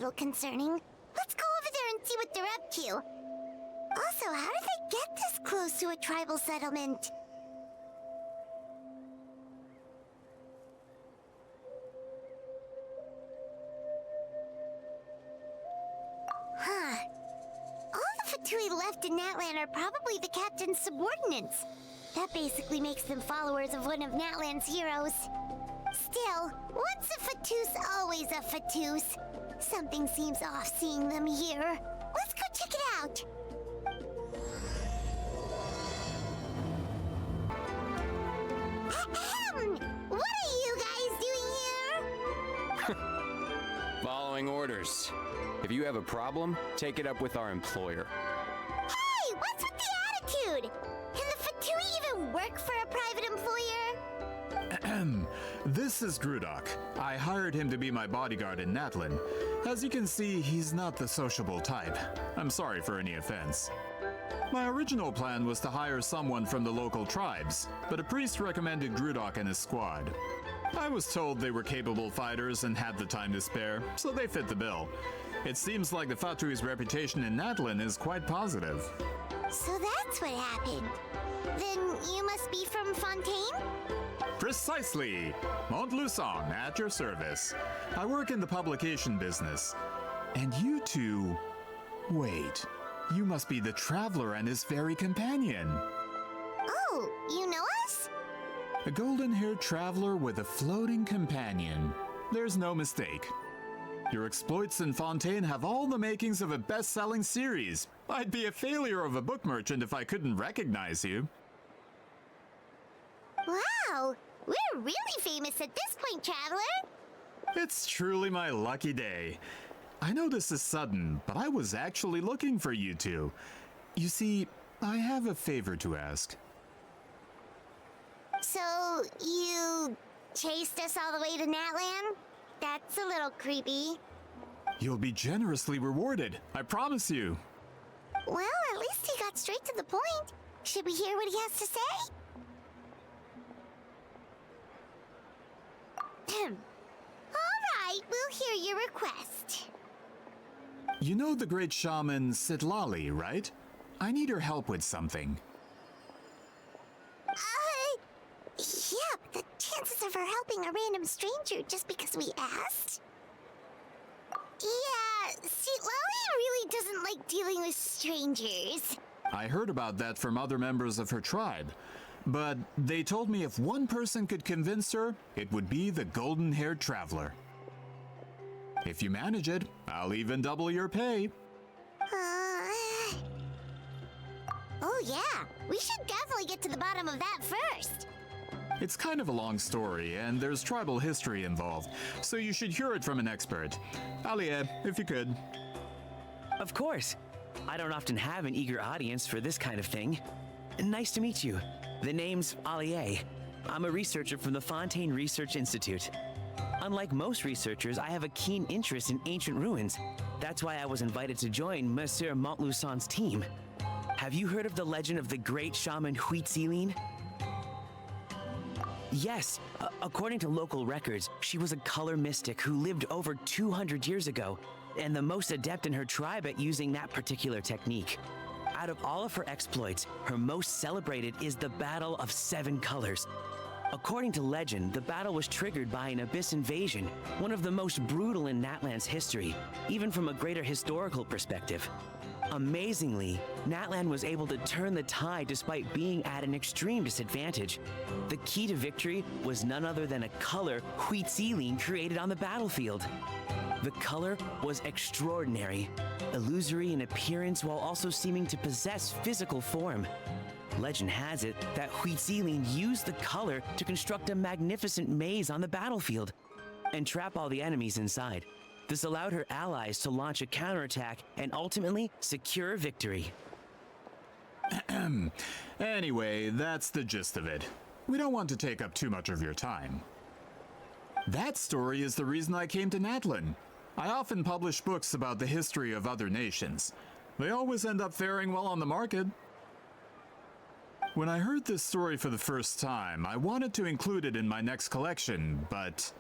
little concerning. Let's go over there and see what they're up to. Also, how did they get this close to a tribal settlement? Huh. All the Fatui left in Natlan are probably the captain's subordinates. That basically makes them followers of one of Natlan's heroes. Still, once a Fatus, always a Fatus. Something seems off seeing them here. Let's go check it out. Ahem! What are you guys doing here? Following orders. If you have a problem, take it up with our employer. Hey, what's with the attitude? Can the Fatui even work for a private employer? This is Grudok. I hired him to be my bodyguard in Natlan. As you can see, he's not the sociable type. I'm sorry for any offense. My original plan was to hire someone from the local tribes, but a priest recommended Grudok and his squad. I was told they were capable fighters and had the time to spare, so they fit the bill. It seems like the Fatui's reputation in Natlan is quite positive. So that's what happened. Then you must be from Fontaine? Precisely! Montluçon, at your service. I work in the publication business. And you two... Wait, you must be the traveler and his fairy companion. Oh, you know us? A golden-haired traveler with a floating companion. There's no mistake. Your exploits in Fontaine have all the makings of a best-selling series. I'd be a failure of a book merchant if I couldn't recognize you. Wow, we're really famous at this point, traveler. It's truly my lucky day. I know this is sudden, but I was actually looking for you two. You see, I have a favor to ask. So, you chased us all the way to Natlan? That's a little creepy. You'll be generously rewarded, I promise you. Well, at least he got straight to the point. Should we hear what he has to say? All right, we'll hear your request. You know the great shaman Sitlali, right? I need her help with something. Yeah, but the chances of her helping a random stranger just because we asked? Yeah, see, Lali really doesn't like dealing with strangers. I heard about that from other members of her tribe. But they told me if one person could convince her, it would be the golden-haired traveler. If you manage it, I'll even double your pay. Oh yeah, we should definitely get to the bottom of that first. It's kind of a long story, and there's tribal history involved, so you should hear it from an expert. Alie, if you could. Of course. I don't often have an eager audience for this kind of thing. Nice to meet you. The name's Alie. I'm a researcher from the Fontaine Research Institute. Unlike most researchers, I have a keen interest in ancient ruins. That's why I was invited to join Monsieur Montluçon's team. Have you heard of the legend of the great shaman Huitzilin? Yes, according to local records, she was a color mystic who lived over 200 years ago, and the most adept in her tribe at using that particular technique. Out of all of her exploits, her most celebrated is the Battle of Seven Colors. According to legend, the battle was triggered by an abyss invasion, one of the most brutal in Natlan's history, even from a greater historical perspective. Amazingly, Natlan was able to turn the tide despite being at an extreme disadvantage. The key to victory was none other than a color Huitzilin created on the battlefield. The color was extraordinary, illusory in appearance while also seeming to possess physical form. Legend has it that Huitzilin used the color to construct a magnificent maze on the battlefield and trap all the enemies inside. This allowed her allies to launch a counterattack and ultimately secure victory. Anyway, that's the gist of it. We don't want to take up too much of your time. That story is the reason I came to Natlan. I often publish books about the history of other nations. They always end up faring well on the market. When I heard this story for the first time, I wanted to include it in my next collection, but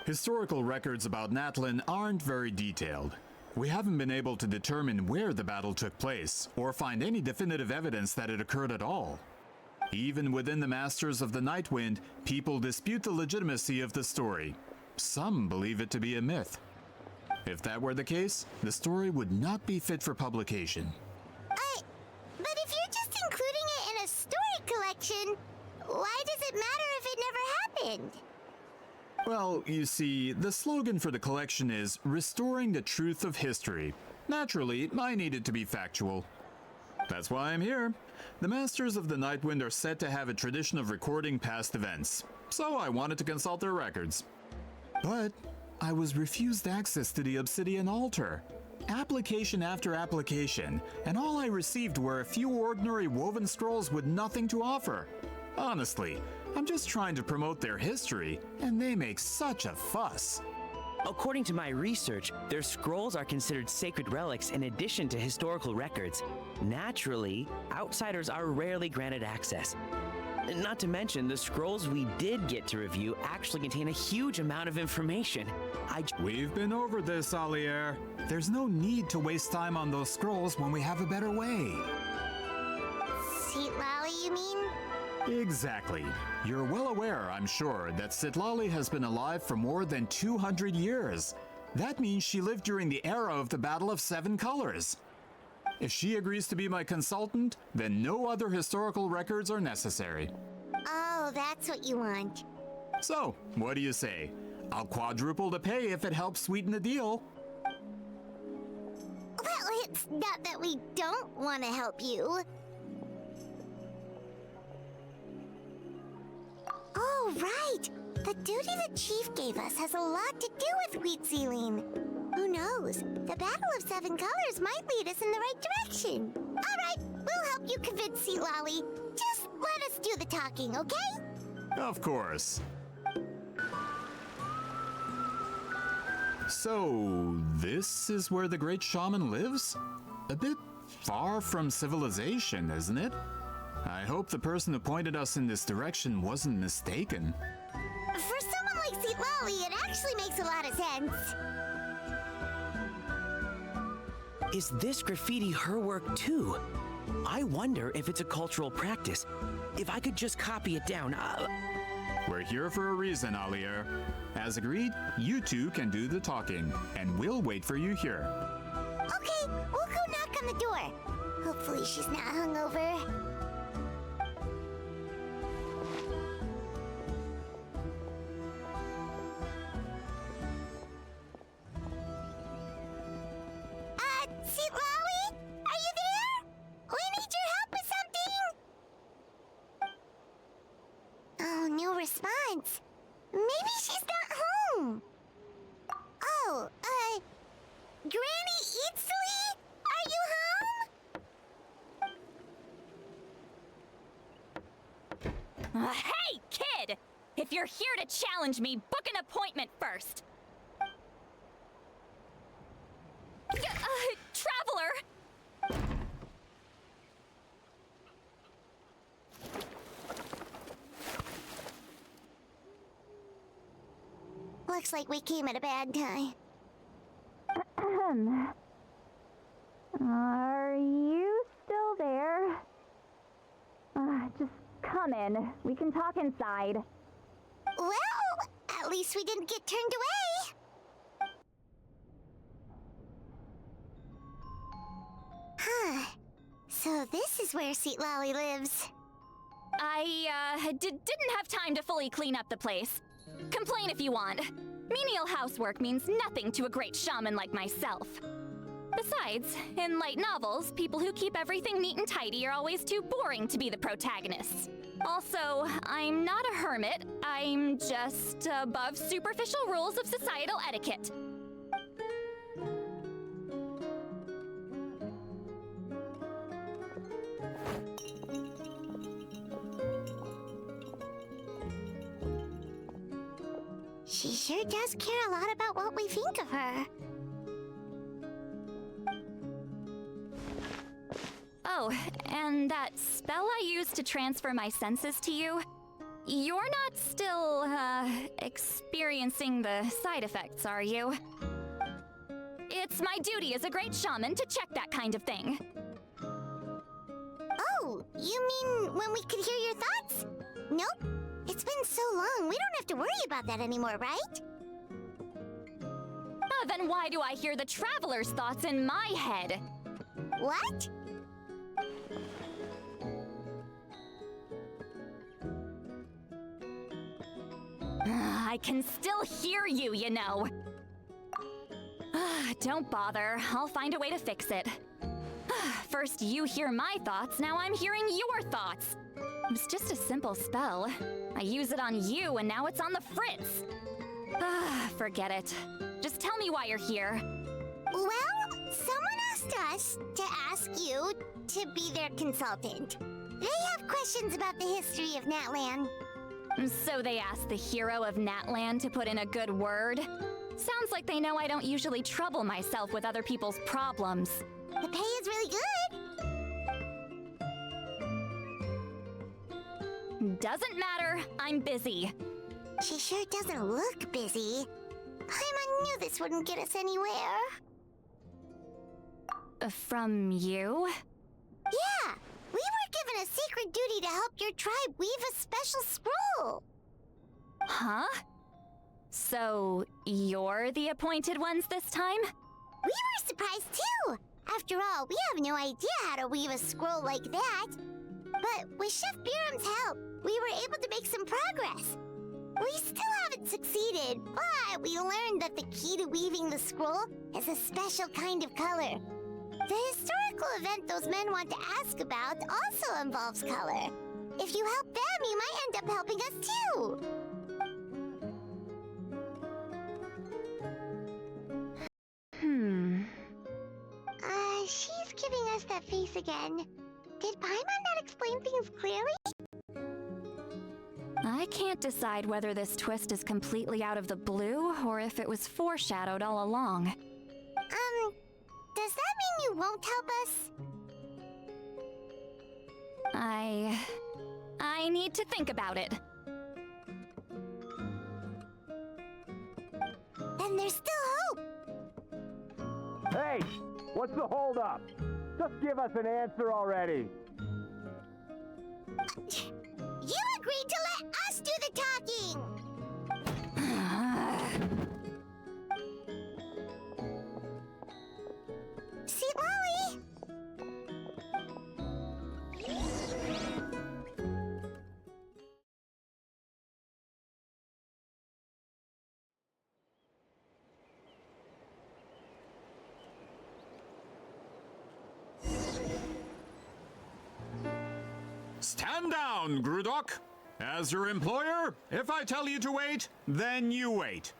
Historical records about Natlin aren't very detailed. We haven't been able to determine where the battle took place, or find any definitive evidence that it occurred at all. Even within the Masters of the Nightwind, people dispute the legitimacy of the story. Some believe it to be a myth. If that were the case, the story would not be fit for publication. But if you're just including it in a story collection, why does it matter if it never happened? Well, you see, the slogan for the collection is Restoring the Truth of History. Naturally, I need it to be factual. That's why I'm here. The Masters of the Nightwind are said to have a tradition of recording past events, so I wanted to consult their records. But I was refused access to the Obsidian Altar. Application after application, and all I received were a few ordinary woven scrolls with nothing to offer. Honestly, I'm just trying to promote their history, and they make such a fuss. According to my research, their scrolls are considered sacred relics in addition to historical records. Naturally, outsiders are rarely granted access. Not to mention, the scrolls we did get to review actually contain a huge amount of information. We've been over this, Alier. There's no need to waste time on those scrolls when we have a better way. Citlali, you mean? Exactly. You're well aware, I'm sure, that Citlali has been alive for more than 200 years. That means she lived during the era of the Battle of Seven Colors. If she agrees to be my consultant, then no other historical records are necessary. Oh, that's what you want. So, what do you say? I'll quadruple the pay if it helps sweeten the deal. Well, it's not that we don't want to help you. Oh, right! The duty the chief gave us has a lot to do with Wheat Sealing. Who knows? The Battle of Seven Colors might lead us in the right direction. All right, we'll help you convince Citlali. Just let us do the talking, okay? Of course. So, this is where the great shaman lives? A bit far from civilization, isn't it? I hope the person who pointed us in this direction wasn't mistaken. For someone like Citlali, it actually makes a lot of sense. Is this graffiti her work too? I wonder if it's a cultural practice. If I could just copy it down, We're here for a reason, Alier. As agreed, you two can do the talking, and we'll wait for you here. Okay, we'll go knock on the door. Hopefully she's not hungover. Citlali? Are you there? We need your help with something. Oh, no response. Maybe she's not home. Oh, Granny Eatsley? Are you home? Hey, kid! If you're here to challenge me, book an appointment first. Traveler! Looks like we came at a bad time. Are you still there? Just come in. We can talk inside. Well, at least we didn't get turned away. Huh. So this is where Citlali lives. I, didn't have time to fully clean up the place. Complain if you want. Menial housework means nothing to a great shaman like myself. Besides, in light novels, people who keep everything neat and tidy are always too boring to be the protagonists. Also, I'm not a hermit. I'm just above superficial rules of societal etiquette. She sure does care a lot about what we think of her. Oh, and that spell I used to transfer my senses to you? you're not still, experiencing the side effects, are you? It's my duty as a great shaman to check that kind of thing. Oh, you mean when we could hear your thoughts? Nope. It's been so long, we don't have to worry about that anymore, right? Then why do I hear the traveler's thoughts in my head? What? I can still hear you, you know. Don't bother. I'll find a way to fix it. First you hear my thoughts, now I'm hearing your thoughts. It's just a simple spell. I use it on you, and now it's on the Fritz. Forget it. Just tell me why you're here. Well, someone asked us to ask you to be their consultant. They have questions about the history of Natlan. So they asked the hero of Natlan to put in a good word? Sounds like they know I don't usually trouble myself with other people's problems. The pay is really good. Doesn't matter, I'm busy. She sure doesn't look busy. I knew this wouldn't get us anywhere. From you? Yeah, we were given a secret duty to help your tribe weave a special scroll. Huh? So, you're the appointed ones this time? We were surprised too. After all, we have no idea how to weave a scroll like that. But with Chef Biram's help, we were able to make some progress. We still haven't succeeded, but we learned that the key to weaving the scroll is a special kind of color. The historical event those men want to ask about also involves color. If you help them, you might end up helping us too. She's giving us that face again. Did Paimon not explain things clearly? I can't decide whether this twist is completely out of the blue or if it was foreshadowed all along. Does that mean you won't help us? I need to think about it. Then there's still hope. Hey, what's the holdup? Just give us an answer already. You agreed to let us do the talking! See, Lolly? Stand down, Grudok. As your employer, if I tell you to wait, then you wait.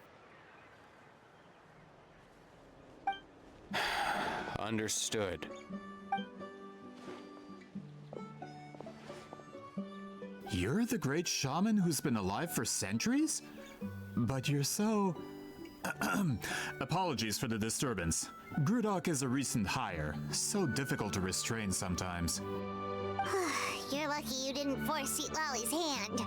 Understood. You're the great shaman who's been alive for centuries? But you're so... Apologies for the disturbance. Grudok is a recent hire, so difficult to restrain sometimes. You're lucky you didn't force Sweet Lolly's hand.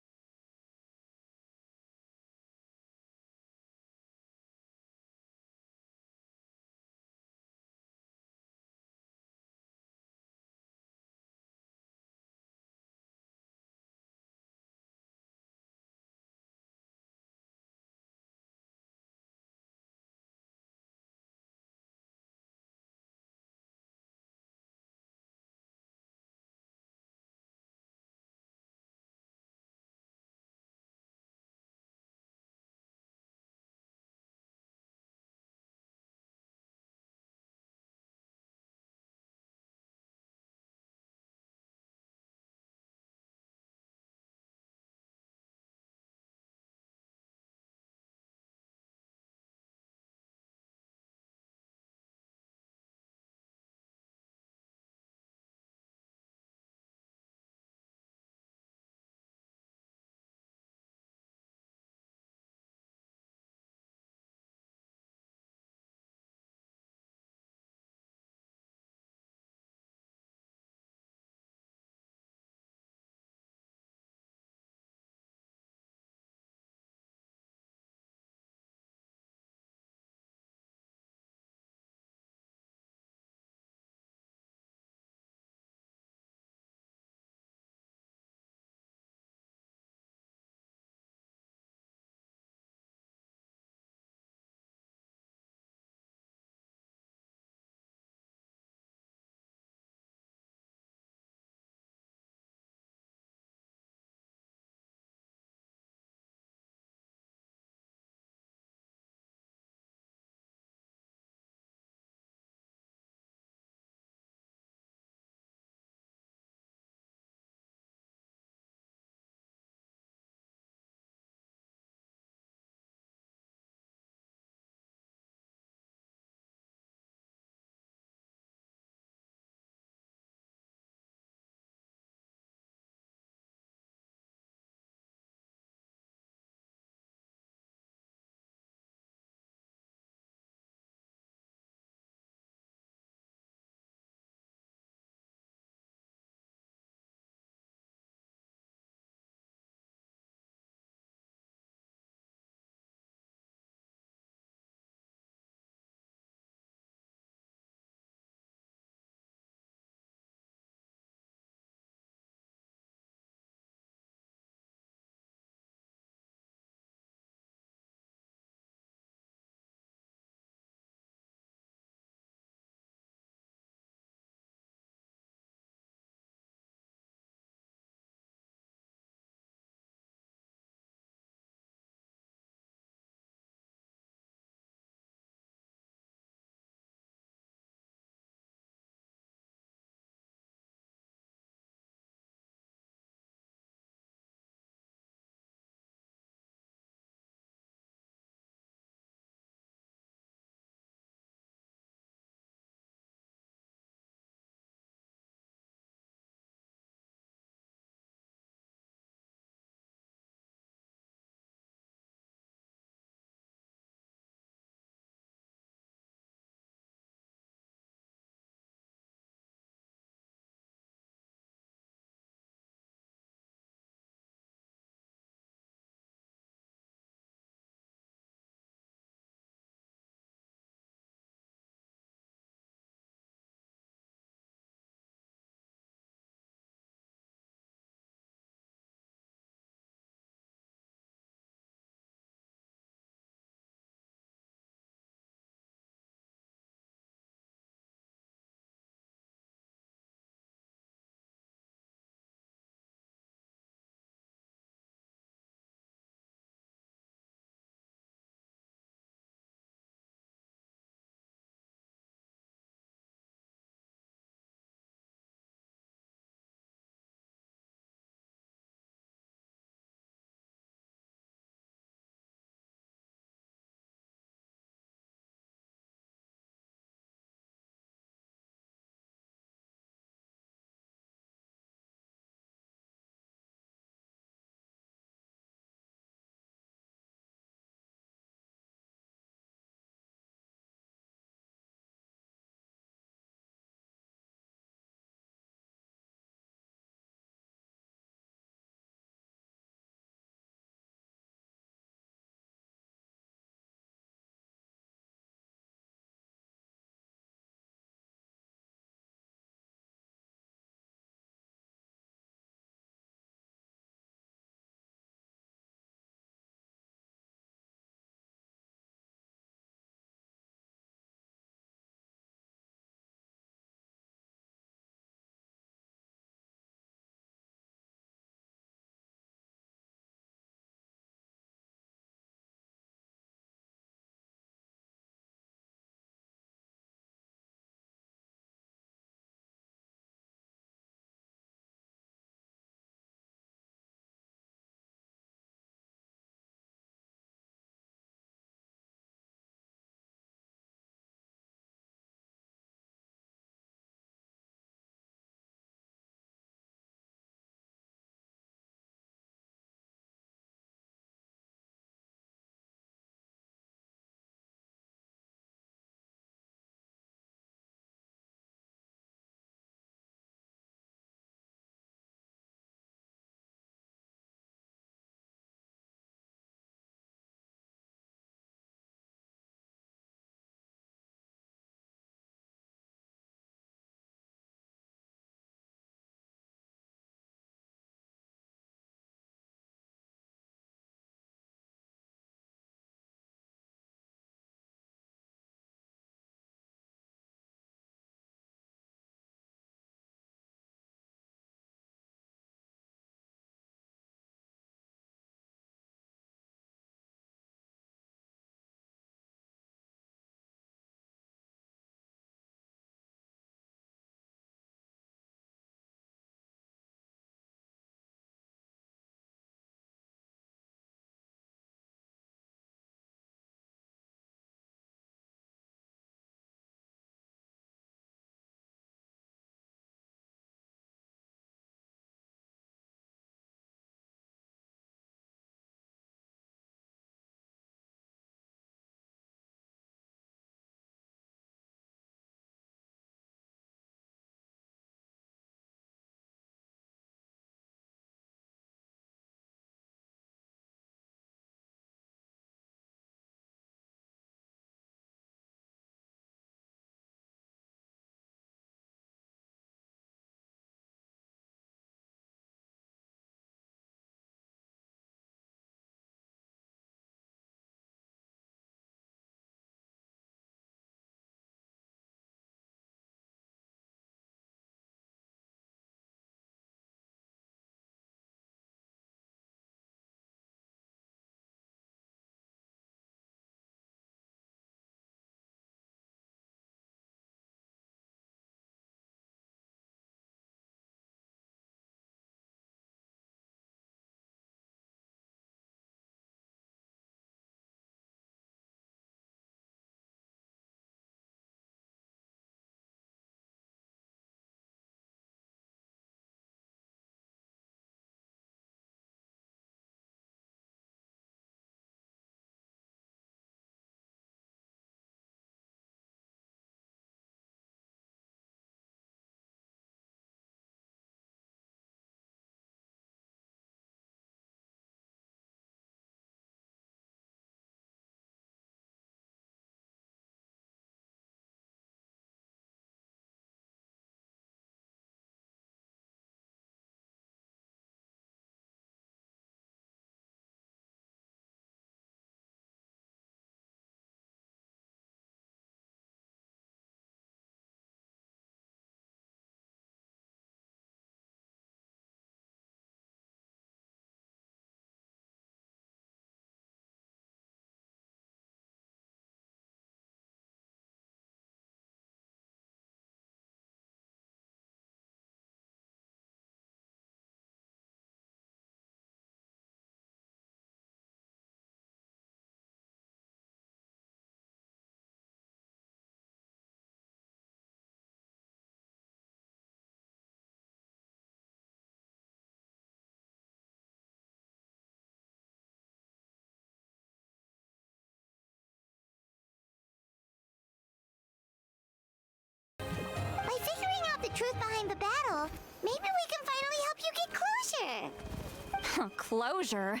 Closure?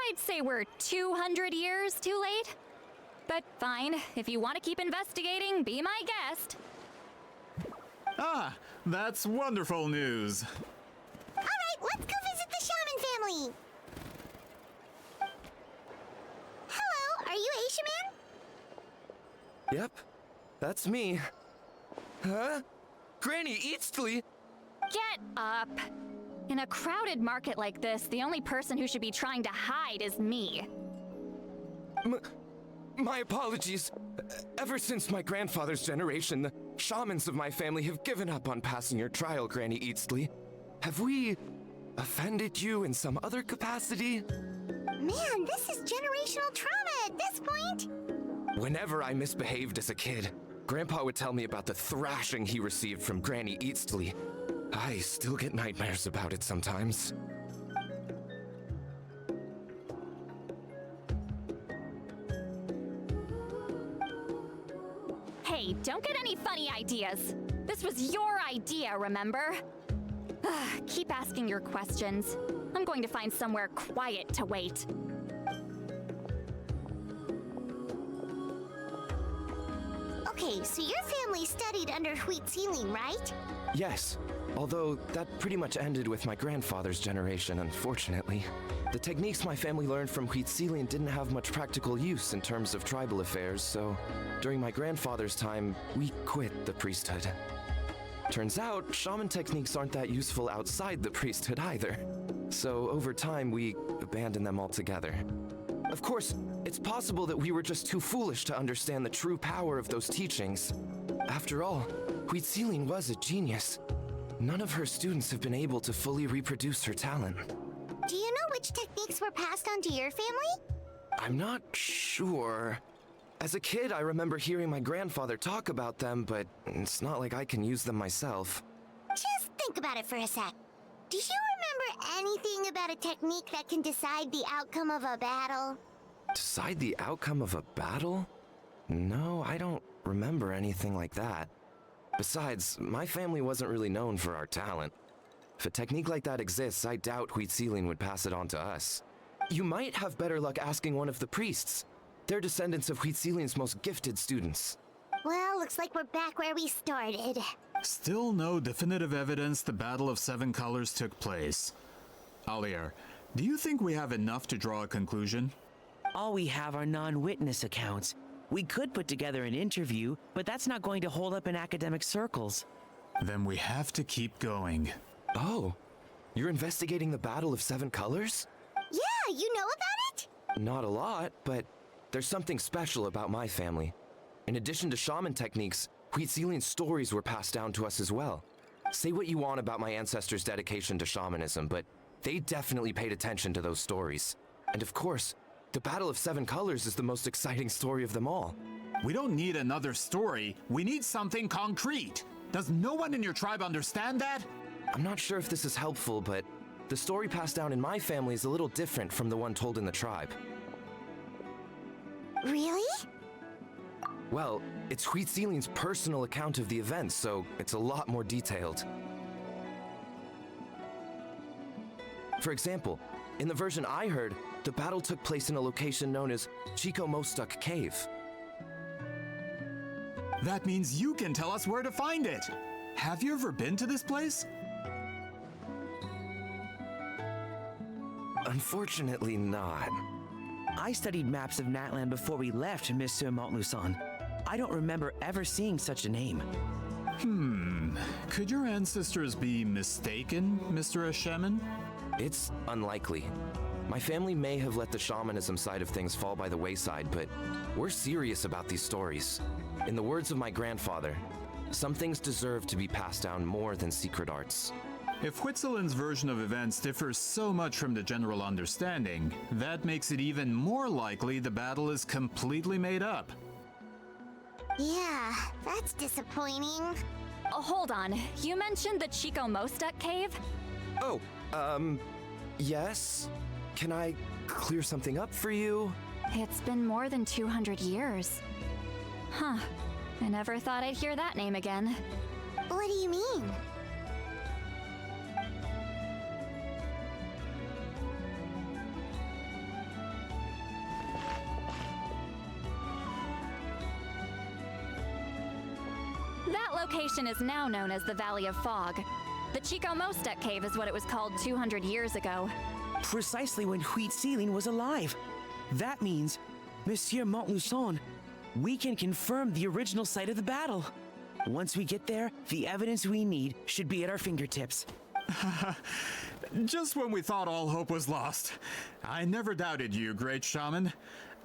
I'd say we're 200 years too late. But fine, if you want to keep investigating, be my guest. Ah, that's wonderful news. Alright, let's go visit the shaman family. Hello, are you Aisha Man? Yep, that's me. Huh? Granny Eastly? Get up. In a crowded market like this, the only person who should be trying to hide is me. My apologies. Ever since my grandfather's generation, the shamans of my family have given up on passing your trial, Granny Eastly. Have we offended you in some other capacity? Man, this is generational trauma at this point. Whenever I misbehaved as a kid, Grandpa would tell me about the thrashing he received from Granny Eastly. I still get nightmares about it sometimes. Hey, don't get any funny ideas. This was your idea, remember? Keep asking your questions. I'm going to find somewhere quiet to wait. Okay, so your family studied under Wheat Ceiling, right? Yes, although that pretty much ended with my grandfather's generation, unfortunately. The techniques my family learned from Wheat Ceiling didn't have much practical use in terms of tribal affairs, so during my grandfather's time, we quit the priesthood. Turns out, shaman techniques aren't that useful outside the priesthood either. So over time, we abandoned them altogether. Of course, it's possible that we were just too foolish to understand the true power of those teachings. After all, Wheat Ceiling was a genius. None of her students have been able to fully reproduce her talent. Do you know which techniques were passed on to your family? I'm not sure. As a kid, I remember hearing my grandfather talk about them, but it's not like I can use them myself. Just think about it for a sec. Do you remember anything about a technique that can decide the outcome of a battle? Decide the outcome of a battle? No, I don't remember anything like that. Besides, my family wasn't really known for our talent. If a technique like that exists, I doubt Wheat Ceiling would pass it on to us. You might have better luck asking one of the priests. They're descendants of Wheat Ceiling's most gifted students. Well, looks like we're back where we started. Still no definitive evidence the Battle of Seven Colors took place. Alier, do you think we have enough to draw a conclusion? All we have are non-witness accounts. We could put together an interview, but that's not going to hold up in academic circles. Then we have to keep going. Oh, you're investigating the Battle of Seven Colors? Yeah, you know about it? Not a lot, but there's something special about my family. In addition to shaman techniques, Wheat Ceiling's stories were passed down to us as well. Say what you want about my ancestors' dedication to shamanism, but they definitely paid attention to those stories. And of course, the Battle of Seven Colors is the most exciting story of them all. We don't need another story. We need something concrete. Does no one in your tribe understand that? I'm not sure if this is helpful, but the story passed down in my family is a little different from the one told in the tribe. Really? Well, it's Wheat Ceiling's personal account of the events, so it's a lot more detailed. For example, in the version I heard, the battle took place in a location known as Chico Mostuk Cave. That means you can tell us where to find it. Have you ever been to this place? Unfortunately not. I studied maps of Natland before we left, Monsieur Montluçon. I don't remember ever seeing such a name. Could your ancestors be mistaken, Mr. Shaman? It's unlikely. My family may have let the shamanism side of things fall by the wayside, but we're serious about these stories. In the words of my grandfather, some things deserve to be passed down more than secret arts. If Whitzelin's version of events differs so much from the general understanding, that makes it even more likely the battle is completely made up. Yeah, that's disappointing. Oh, hold on. You mentioned the Chico Mostuk cave? Oh, yes? Can I clear something up for you? It's been more than 200 years. Huh. I never thought I'd hear that name again. What do you mean? location is now known as the Valley of Fog. The Chico Mostek Cave is what it was called 200 years ago. Precisely when Wheat Ceiling was alive. That means, Monsieur Montluçon, we can confirm the original site of the battle. Once we get there, the evidence we need should be at our fingertips. Just when we thought all hope was lost. I never doubted you, great shaman.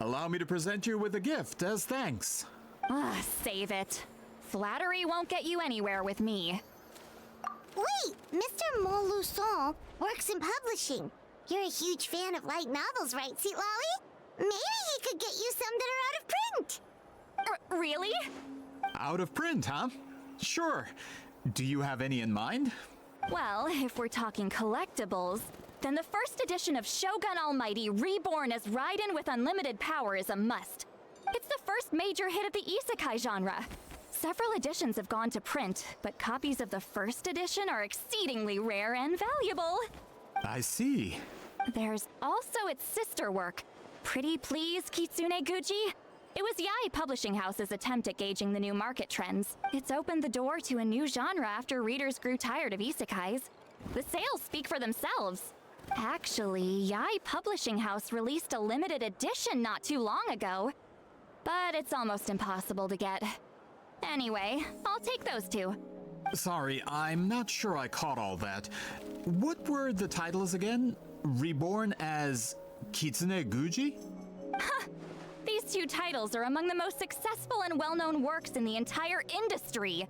Allow me to present you with a gift as thanks. Save it. Flattery won't get you anywhere with me. Wait, Mr. Montluçon works in publishing. You're a huge fan of light novels, right, Sweet Lolly? Maybe he could get you some that are out of print. Really? Out of print, huh? Sure. Do you have any in mind? Well, if we're talking collectibles, then the first edition of Shogun Almighty Reborn as Raiden with unlimited power is a must. It's the first major hit of the isekai genre. Several editions have gone to print, but copies of the first edition are exceedingly rare and valuable. I see. There's also its sister work, Pretty Please Kitsune Guji. It was Yai Publishing House's attempt at gauging the new market trends. It's opened the door to a new genre after readers grew tired of isekais. The sales speak for themselves. Actually, Yai Publishing House released a limited edition not too long ago, but it's almost impossible to get. Anyway, I'll take those two. Sorry, I'm not sure I caught all that. What were the titles again? Reborn as Kitsune Guji? These two titles are among the most successful and well-known works in the entire industry.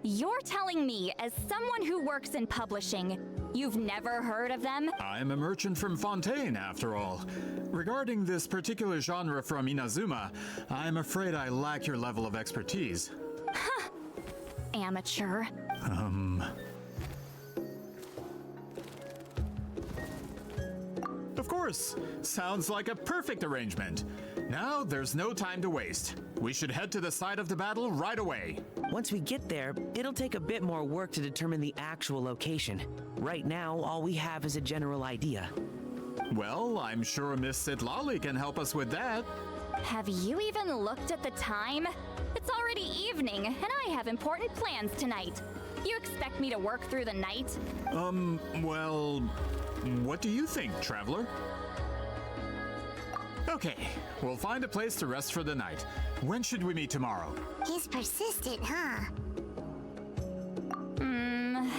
You're telling me, as someone who works in publishing, you've never heard of them? I'm a merchant from Fontaine, after all. Regarding this particular genre from Inazuma, I'm afraid I lack your level of expertise. Amateur. Of course. Sounds like a perfect arrangement. Now, there's no time to waste. We should head to the site of the battle right away. Once we get there, it'll take a bit more work to determine the actual location. Right now, all we have is a general idea. Well, I'm sure Miss Sitlali can help us with that. Have you even looked at the time? It's already evening, and I have important plans tonight. You expect me to work through the night? Well, what do you think, traveler? Okay, we'll find a place to rest for the night. When should we meet tomorrow? He's persistent, huh?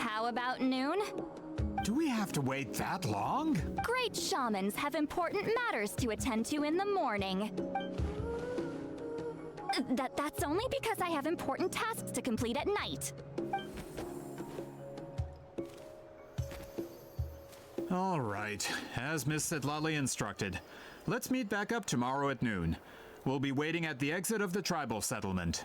How about noon? Do we have to wait that long? Great shamans have important matters to attend to in the morning. That's only because I have important tasks to complete at night. All right, as Miss Sitlali instructed. Let's meet back up tomorrow at noon. We'll be waiting at the exit of the tribal settlement.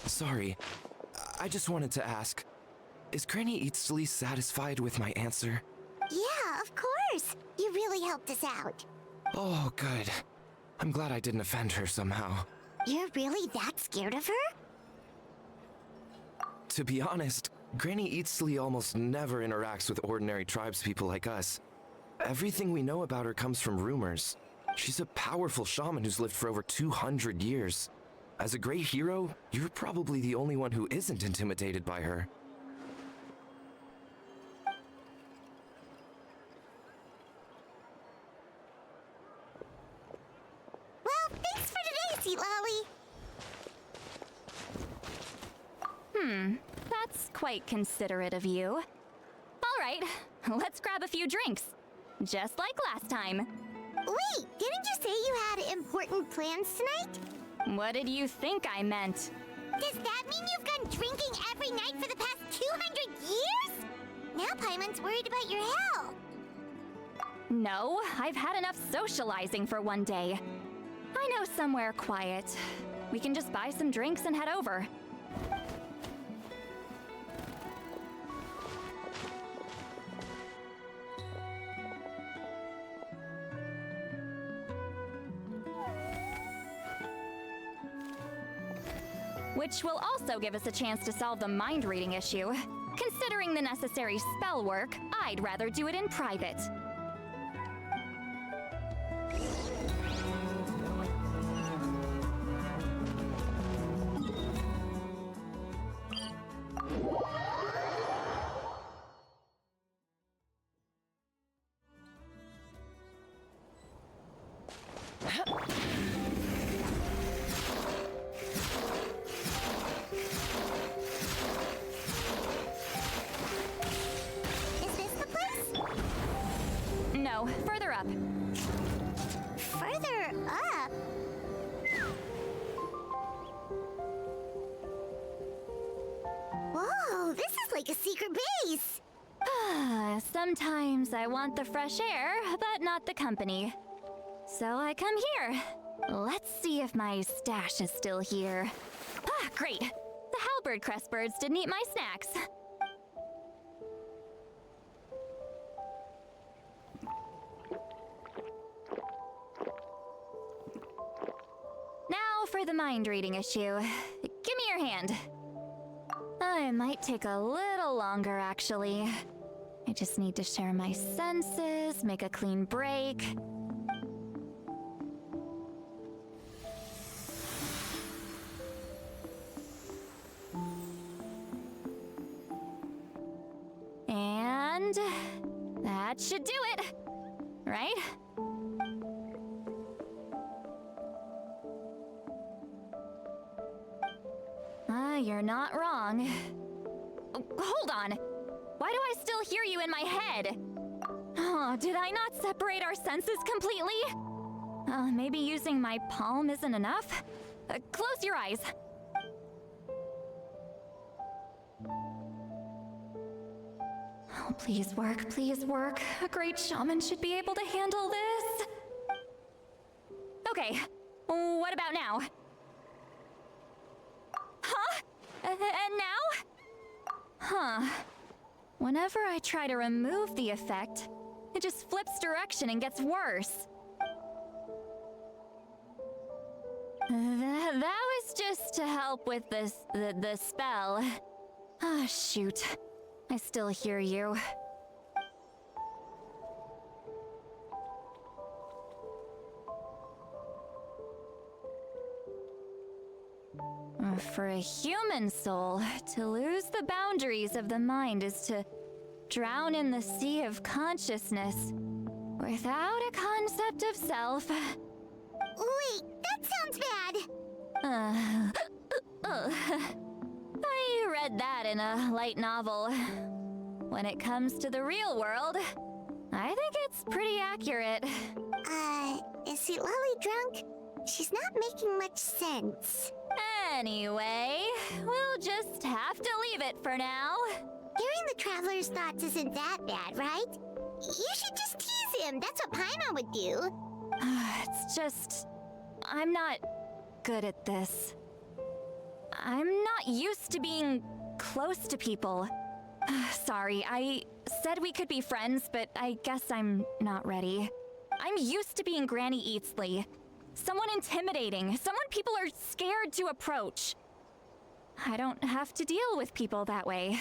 Sorry, I just wanted to ask, is Granny Eatsley satisfied with my answer? Yeah, of course. You really helped us out. Oh, good. I'm glad I didn't offend her somehow. You're really that scared of her? To be honest, Granny Eatsley almost never interacts with ordinary tribespeople like us. Everything we know about her comes from rumors. She's a powerful shaman who's lived for over 200 years. As a great hero, you're probably the only one who isn't intimidated by her. Well, thanks for today, Sweet Lolly. That's quite considerate of you. All right, let's grab a few drinks. Just like last time. Wait, didn't you say you had important plans tonight? What did you think I meant? Does that mean you've gone drinking every night for the past 200 years? Now Paimon's worried about your health. No, I've had enough socializing for one day. I know somewhere quiet. We can just buy some drinks and head over. which will also give us a chance to solve the mind reading issue. Considering the necessary spell work, I'd rather do it in private. Is this the place? No, further up. Further up? Whoa, this is like a secret base. Sometimes I want the fresh air, but not the company. So I come here. Let's see if my stash is still here. Ah, great. The halberd crest birds didn't eat my snacks. Now for the mind reading issue. Give me your hand. I might take a little longer, actually. I just need to share my senses, make a clean break. And that should do it, right? You're not wrong. Hold on. Why do I still hear you in my head? Oh, did I not separate our senses completely? Maybe using my palm isn't enough? Close your eyes. Oh, please work, please work. A great shaman should be able to handle this. Okay, what about now? Huh? And now? Huh. Whenever I try to remove the effect, it just flips direction and gets worse. That was just to help with the spell. Ah, shoot. I still hear you. For a human soul, to lose the boundaries of the mind is to drown in the sea of consciousness without a concept of self. Wait, that sounds bad. I read that in a light novel. When it comes to the real world, I think it's pretty accurate. Is Lolly drunk? She's not making much sense. Anyway, we'll just have to leave it for now. Hearing the Traveler's thoughts isn't that bad, right? You should just tease him. That's what Paimon would do. It's just... I'm not good at this. I'm not used to being close to people. Sorry, I said we could be friends, but I guess I'm not ready. I'm used to being Granny Eatsley. Someone intimidating, someone people are scared to approach. I don't have to deal with people that way.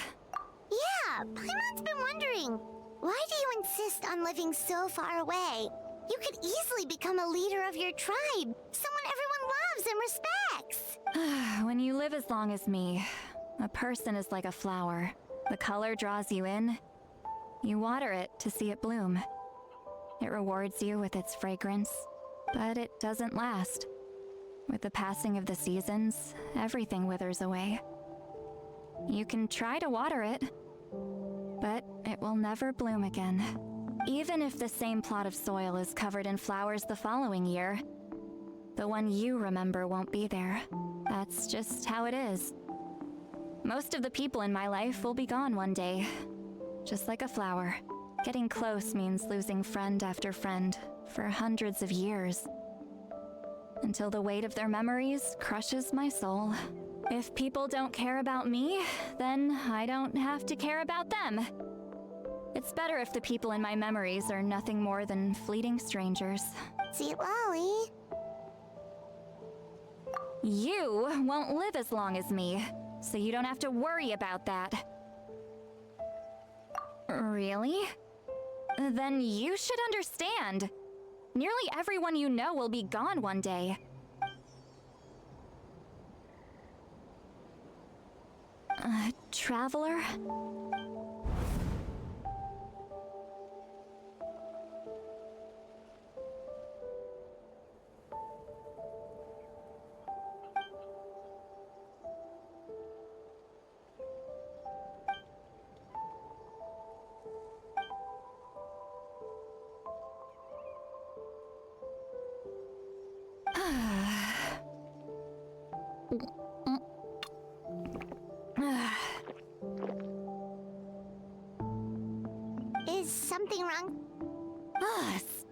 Yeah, Paimon's been wondering. Why do you insist on living so far away? You could easily become a leader of your tribe. Someone everyone loves and respects. When you live as long as me, a person is like a flower. The color draws you in. You water it to see it bloom. It rewards you with its fragrance, but it doesn't last. With the passing of the seasons, everything withers away. You can try to water it, but it will never bloom again. Even if the same plot of soil is covered in flowers the following year, the one you remember won't be there. That's just how it is. Most of the people in my life will be gone one day, just like a flower. Getting close means losing friend after friend for hundreds of years, until the weight of their memories crushes my soul. If people don't care about me, then I don't have to care about them. It's better if the people in my memories are nothing more than fleeting strangers. See, Lolly. You won't live as long as me, so you don't have to worry about that. Really? Then you should understand. Nearly everyone you know will be gone one day. Traveler? Is something wrong?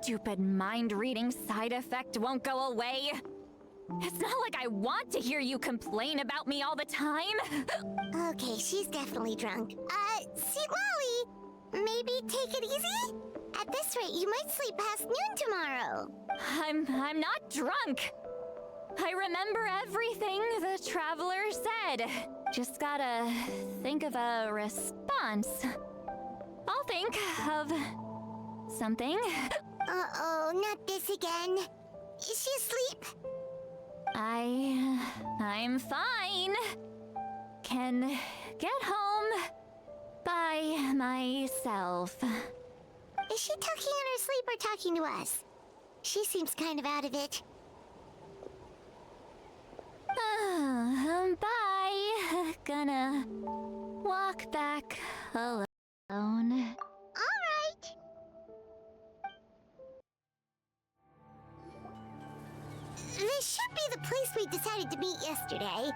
Stupid mind-reading side effect won't go away. It's not like I want to hear you complain about me all the time. Okay, she's definitely drunk. Sweet Lolly, maybe take it easy? At this rate, you might sleep past noon tomorrow. I'm not drunk. I remember everything the traveler said. Just gotta think of a response. I'll think of something. Uh-oh, not this again. Is she asleep? I'm fine. Can get home by myself. Is she talking in her sleep or talking to us? She seems kind of out of it. Bye. Gonna walk back alone. All right. This should be the place we decided to meet yesterday.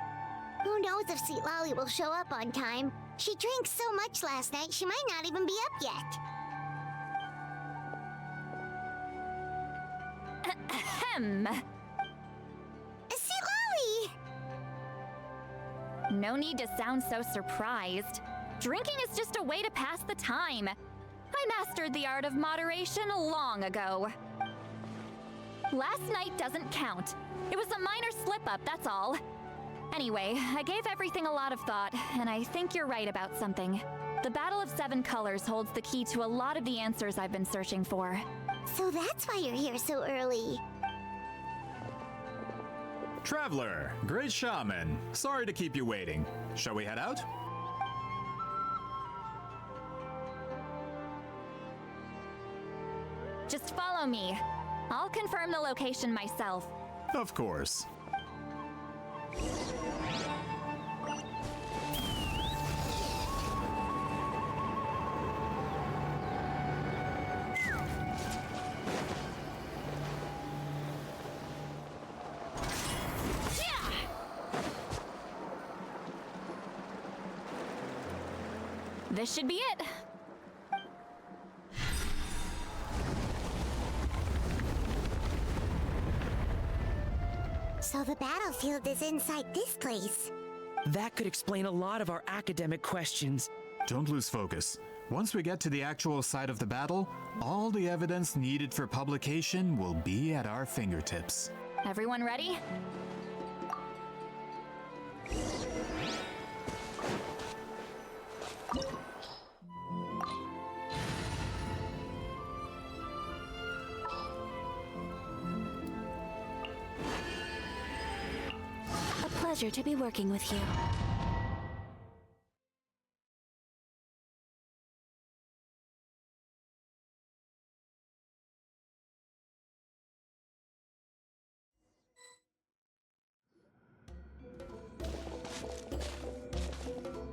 Who knows if Sweet Lolly will show up on time? She drank so much last night, she might not even be up yet. Ahem. Sweet Lolly! No need to sound so surprised. Drinking is just a way to pass the time. I mastered the art of moderation long ago. Last night doesn't count. It was a minor slip-up, that's all. Anyway, I gave everything a lot of thought, and I think you're right about something. The Battle of Seven Colors holds the key to a lot of the answers I've been searching for. So that's why you're here so early. Traveler, great shaman. Sorry to keep you waiting. Shall we head out? Just follow me. I'll confirm the location myself. Of course. This should be it. So the battlefield is inside this place. That could explain a lot of our academic questions. Don't lose focus. Once we get to the actual site of the battle, all the evidence needed for publication will be at our fingertips. Everyone ready? A pleasure to be working with you.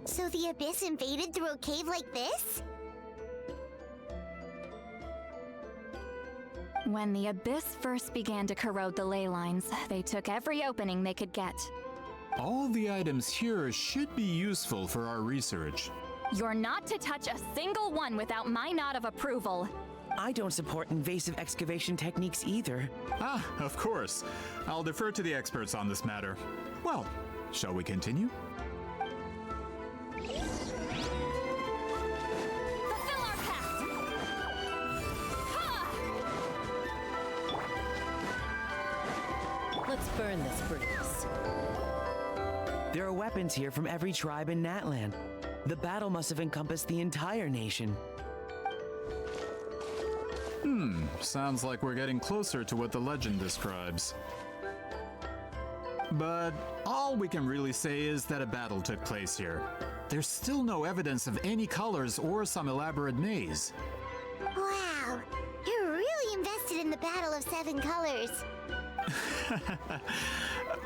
So the Abyss invaded through a cave like this? When the Abyss first began to corrode the ley lines, they took every opening they could get. All the items here should be useful for our research. You're not to touch a single one without my nod of approval. I don't support invasive excavation techniques either. Ah, of course. I'll defer to the experts on this matter. Well, shall we continue? Fulfill our pact! Ha! Let's burn this breeze. There are weapons here from every tribe in Natlan. The battle must have encompassed the entire nation. Sounds like we're getting closer to what the legend describes. But all we can really say is that a battle took place here. There's still no evidence of any colors or some elaborate maze. Wow, you're really invested in the Battle of Seven Colors.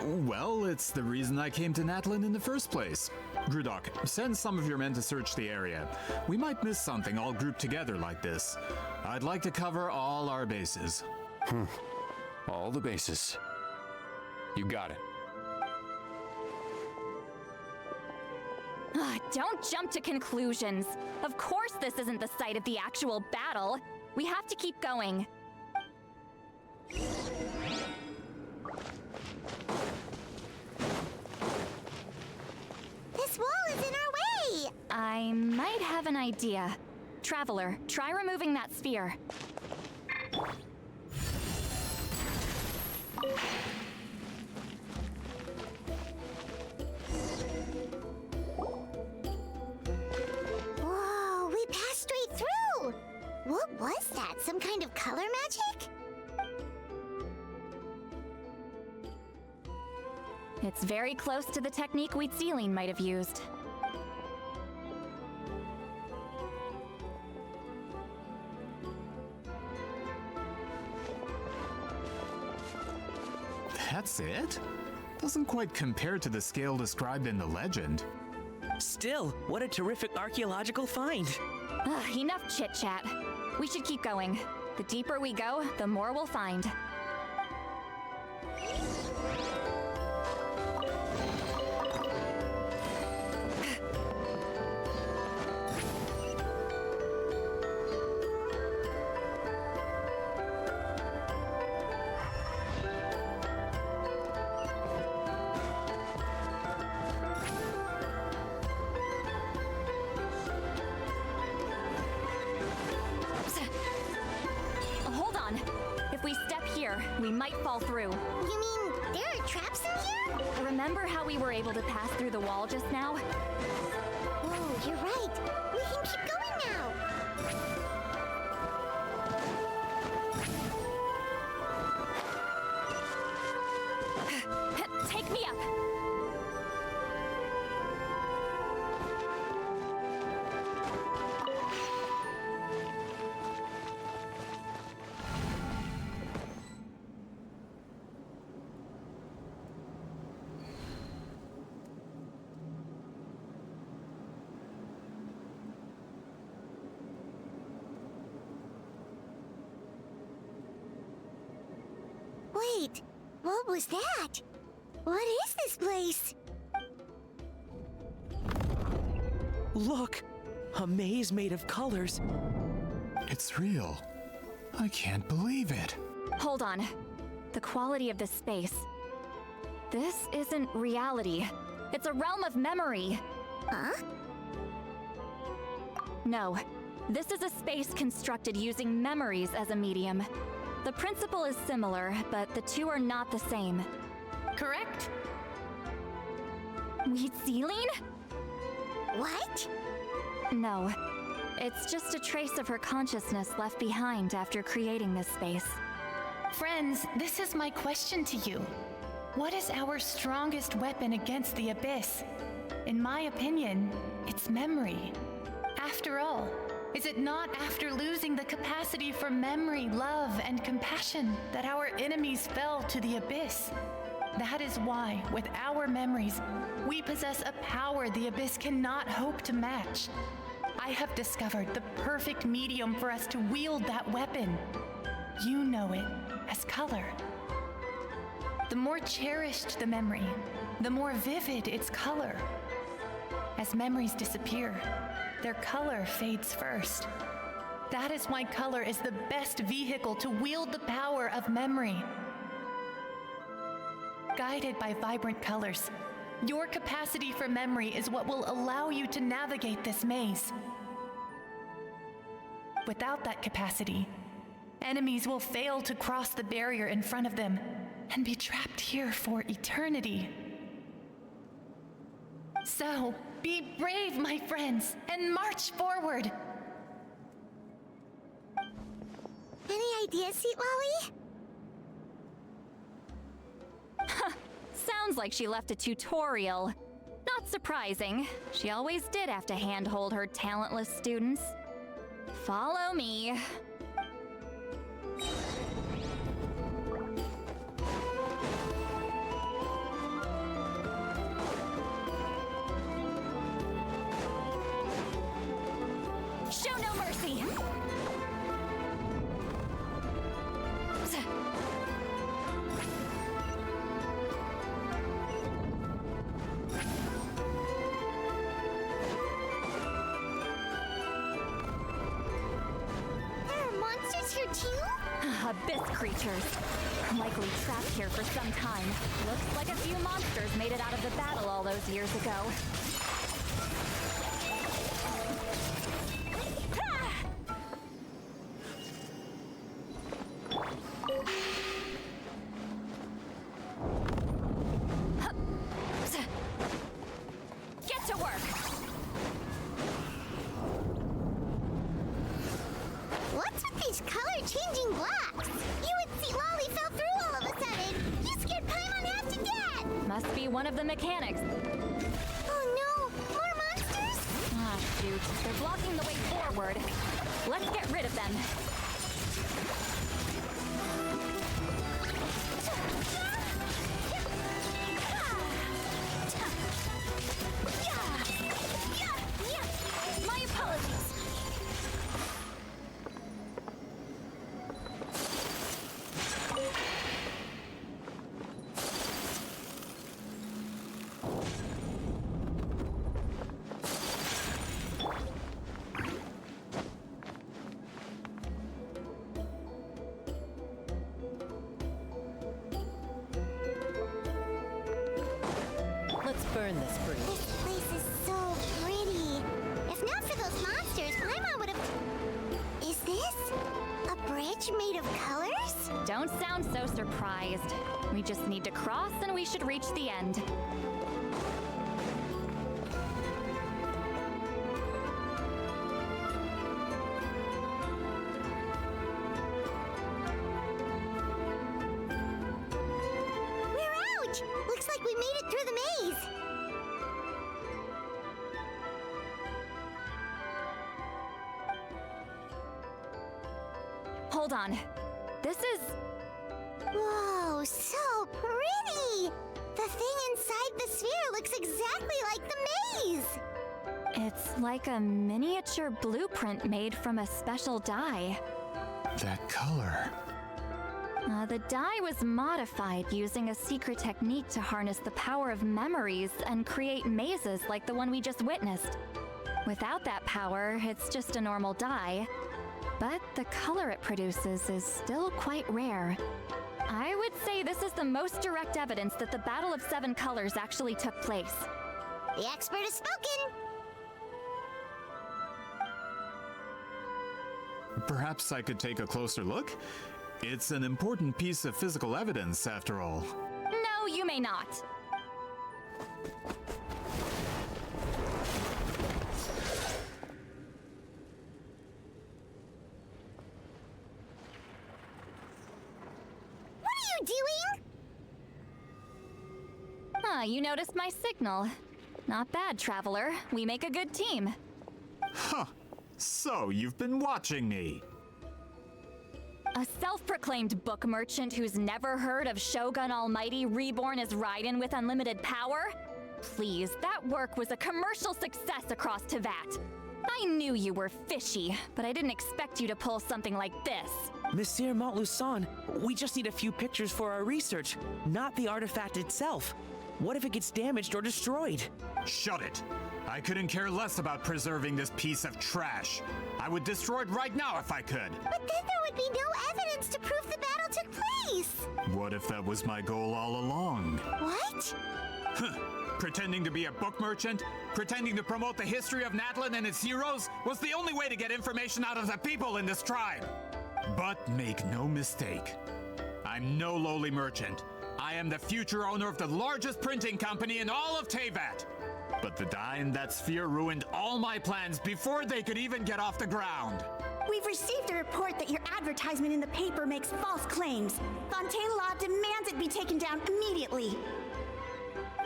Well, it's the reason I came to Natlan in the first place. Grudok, send some of your men to search the area. We might miss something all grouped together like this. I'd like to cover all our bases. All the bases. You got it. Don't jump to conclusions. Of course this isn't the site of the actual battle. We have to keep going. This wall is in our way! I might have an idea. Traveler, try removing that sphere. Whoa, we passed straight through! What was that? Some kind of color magic? It's very close to the technique Wheatsealing might have used. That's it? Doesn't quite compare to the scale described in the legend. Still, what a terrific archaeological find. Enough chit-chat. We should keep going. The deeper we go, the more we'll find. Hold on. If we step here, we might fall through. You mean there are traps in here? Remember how we were able to pass through the wall just now? Oh, you're right. We can keep going now. Take me up. Wait, what was that? What is this place? Look, a maze made of colors. It's real. I can't believe it. Hold on. The quality of this space. This isn't reality. It's a realm of memory. Huh? No. This is a space constructed using memories as a medium. The principle is similar, but the two are not the same. Correct? Wheatsealing? What? No. It's just a trace of her consciousness left behind after creating this space. Friends, this is my question to you. What is our strongest weapon against the Abyss? In my opinion, it's memory. After all, is it not after losing the capacity for memory, love, and compassion that our enemies fell to the Abyss? That is why, with our memories, we possess a power the Abyss cannot hope to match. I have discovered the perfect medium for us to wield that weapon. You know it as color. The more cherished the memory, the more vivid its color. As memories disappear, their color fades first. That is why color is the best vehicle to wield the power of memory. Guided by vibrant colors, your capacity for memory is what will allow you to navigate this maze. Without that capacity, enemies will fail to cross the barrier in front of them and be trapped here for eternity. So, be brave, my friends, and march forward. Any ideas, Sweet Lolly? Sounds like she left a tutorial. Not surprising. She always did have to handhold her talentless students. Follow me. Show no mercy! There are monsters here too? Abyss creatures. Likely trapped here for some time. Looks like a few monsters made it out of the battle all those years ago. Get to work! What's with these color-changing blocks? You and Sweet Lolly fell through all of a sudden. You scared Paimon half to death. Must be one of the mechanics. Oh no, more monsters? Ah, shoot. They're blocking the way forward. Let's get rid of them. My apologies. Let's burn this bridge. This place is so pretty. If not for those monsters, Paimon would have... Is this a bridge made of colors? Don't sound so surprised. We just need to cross and we should reach the end. We're out! Looks like we made it through the maze. Hold on. This is... Whoa, so pretty! The thing inside the sphere looks exactly like the maze! It's like a miniature blueprint made from a special dye. That color. The dye was modified using a secret technique to harness the power of memories and create mazes like the one we just witnessed. Without that power, it's just a normal dye. But the color it produces is still quite rare. I would say this is the most direct evidence that the Battle of Seven Colors actually took place. The expert has spoken! Perhaps I could take a closer look? It's an important piece of physical evidence, after all. No, you may not. What are you doing? Ah, you noticed my signal. Not bad, Traveler. We make a good team. Huh. So, you've been watching me. A self-proclaimed book merchant who's never heard of Shogun Almighty reborn as Raiden with unlimited power? Please, that work was a commercial success across Teyvat. I knew you were fishy, but I didn't expect you to pull something like this. Monsieur Montluçon, we just need a few pictures for our research, not the artifact itself. What if it gets damaged or destroyed? Shut it. I couldn't care less about preserving this piece of trash. I would destroy it right now if I could. But then there would be no evidence to prove the battle took place! What if that was my goal all along? What? Pretending to be a book merchant, pretending to promote the history of Natlan and its heroes, was the only way to get information out of the people in this tribe. But make no mistake, I'm no lowly merchant. I am the future owner of the largest printing company in all of Teyvat. But the dye in that sphere ruined all my plans before they could even get off the ground. We've received a report that your advertisement in the paper makes false claims. Fontaine Law demands it be taken down immediately.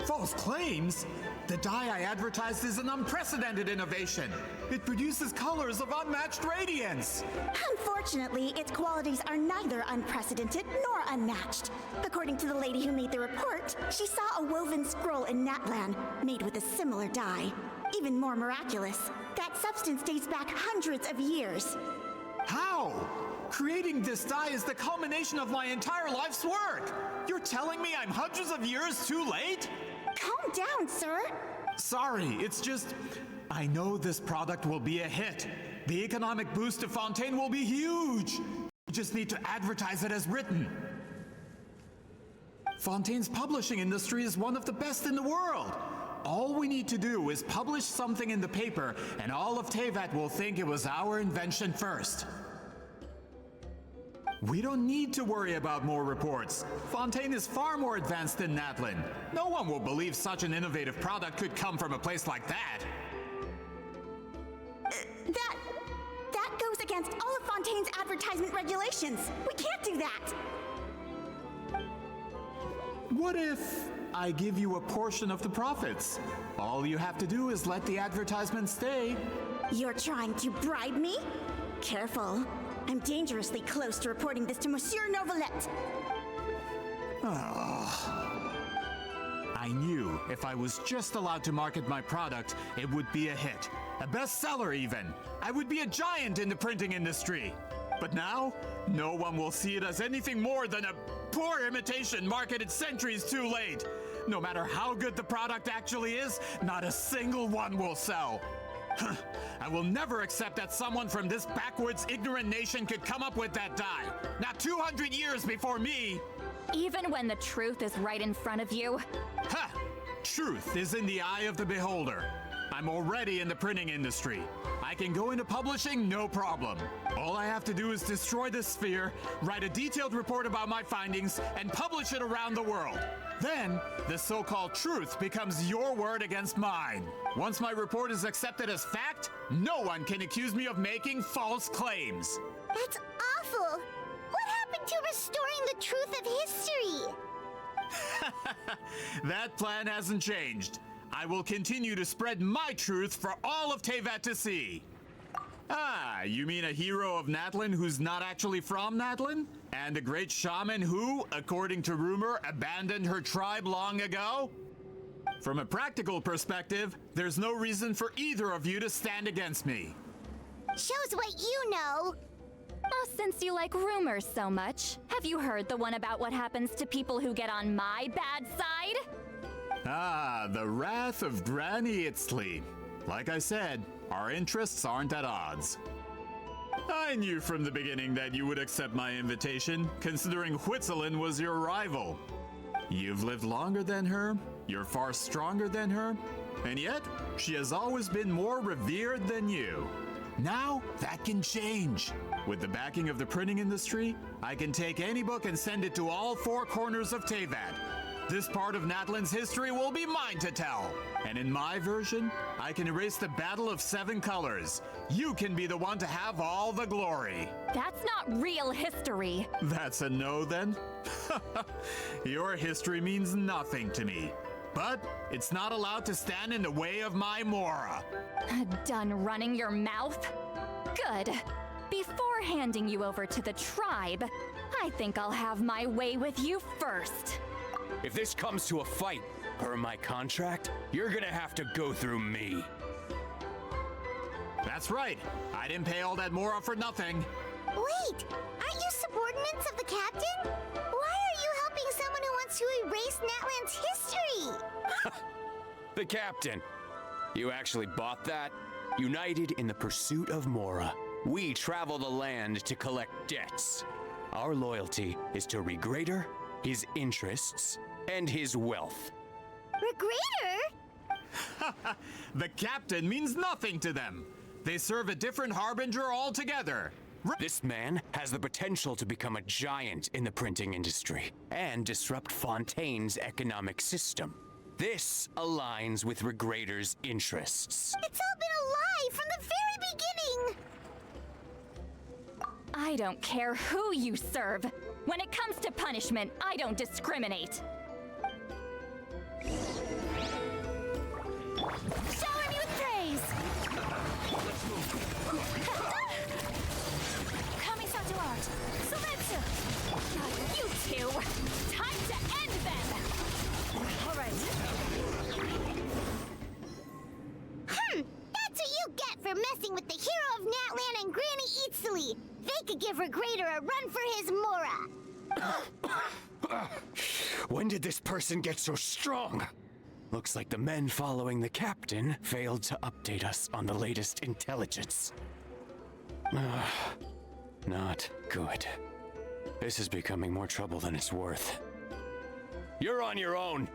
False claims? The dye I advertised is an unprecedented innovation. It produces colors of unmatched radiance. Unfortunately, its qualities are neither unprecedented nor unmatched. According to the lady who made the report, she saw a woven scroll in Natlan made with a similar dye. Even more miraculous, that substance dates back hundreds of years. How? Creating this dye is the culmination of my entire life's work. You're telling me I'm hundreds of years too late? Calm down, sir. Sorry, it's just... I know this product will be a hit. The economic boost to Fontaine will be huge. We just need to advertise it as written. Fontaine's publishing industry is one of the best in the world. All we need to do is publish something in the paper, and all of Teyvat will think it was our invention first. We don't need to worry about more reports. Fontaine is far more advanced than Natlan. No one will believe such an innovative product could come from a place like that. That goes against all of Fontaine's advertisement regulations. We can't do that. What if I give you a portion of the profits? All you have to do is let the advertisement stay. You're trying to bribe me? Careful. I'm dangerously close to reporting this to Monsieur Novelette. I knew if I was just allowed to market my product, it would be a hit. A bestseller even. I would be a giant in the printing industry. But now, no one will see it as anything more than a poor imitation marketed centuries too late. No matter how good the product actually is, not a single one will sell. I will never accept that someone from this backwoods, ignorant nation could come up with that dye. Not 200 years before me. Even when the truth is right in front of you? Ha! Truth is in the eye of the beholder. I'm already in the printing industry. I can go into publishing, no problem. All I have to do is destroy this sphere, write a detailed report about my findings, and publish it around the world. Then, the so-called truth becomes your word against mine. Once my report is accepted as fact, no one can accuse me of making false claims. That's awful. What happened to restoring the truth of history? That plan hasn't changed. I will continue to spread my truth for all of Teyvat to see. Ah, you mean a hero of Natlan who's not actually from Natlan? And a great shaman who, according to rumor, abandoned her tribe long ago? From a practical perspective, there's no reason for either of you to stand against me. Shows what you know. Oh, since you like rumors so much, have you heard the one about what happens to people who get on my bad side? Ah, the wrath of Granny Itzley. Like I said, our interests aren't at odds. I knew from the beginning that you would accept my invitation, considering Huitzilin was your rival. You've lived longer than her, you're far stronger than her, and yet she has always been more revered than you. Now, that can change. With the backing of the printing industry, I can take any book and send it to all four corners of Teyvat. This part of Natlan's history will be mine to tell. And in my version, I can erase the Battle of Seven Colors. You can be the one to have all the glory. That's not real history. That's a no then? Your history means nothing to me. But it's not allowed to stand in the way of my Mora. Done running your mouth? Good. Before handing you over to the tribe, I think I'll have my way with you first. If this comes to a fight, per my contract, you're gonna have to go through me. That's right. I didn't pay all that Mora for nothing. Wait, aren't you subordinates of the captain? Why are you helping someone who wants to erase Natlan's history? The captain. You actually bought that? United in the pursuit of Mora, we travel the land to collect debts. Our loyalty is to Regrader, his interests, and his wealth. Regrader? The captain means nothing to them. They serve a different harbinger altogether. This man has the potential to become a giant in the printing industry and disrupt Fontaine's economic system. This aligns with Regrader's interests. It's all been a lie from the very beginning! I don't care who you serve. When it comes to punishment, I don't discriminate. Shower me with praise! Kami-sato art! Sumetsu! You two! Time to end them! All right. That's what you get for messing with the hero of Natlan and Granny Eatsily. They could give Regrader a run for his Mora. When did this person get so strong? Looks like the men following the captain failed to update us on the latest intelligence. Not good. This is becoming more trouble than it's worth. You're on your own.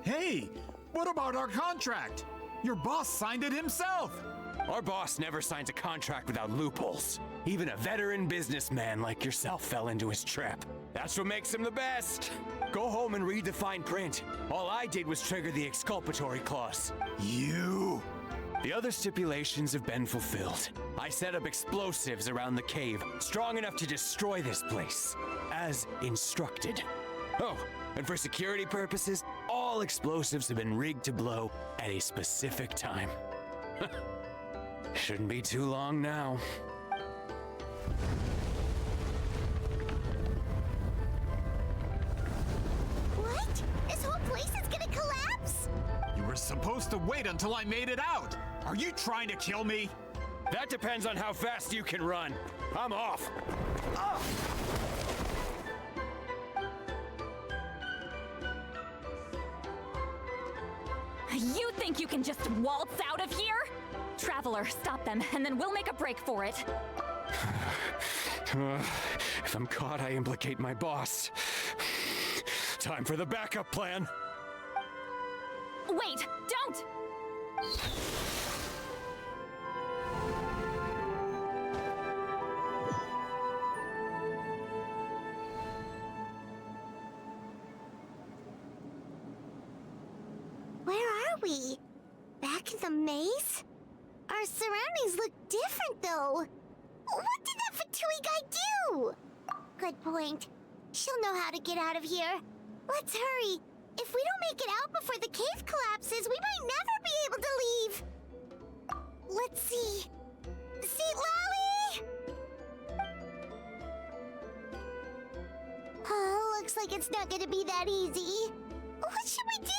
Hey, what about our contract? Your boss signed it himself. Our boss never signs a contract without loopholes. Even a veteran businessman like yourself fell into his trap. That's what makes him the best. Go home and read the fine print. All I did was trigger the exculpatory clause. You? The other stipulations have been fulfilled. I set up explosives around the cave, strong enough to destroy this place, as instructed. Oh, and for security purposes, all explosives have been rigged to blow at a specific time. Shouldn't be too long now. What? This whole place is gonna collapse? You were supposed to wait until I made it out. Are you trying to kill me? That depends on how fast you can run. I'm off. You think you can just waltz out of here? Traveler, stop them, and then we'll make a break for it. If I'm caught, I implicate my boss. Time for the backup plan. Wait, don't! Where are we? Back in the maze? Our surroundings look different, though. What did that Fatui guy do? Good point. She'll know how to get out of here. Let's hurry. If we don't make it out before the cave collapses, we might never be able to leave. Let's see. Seat Lally! Oh, looks like it's not gonna be that easy. What should we do?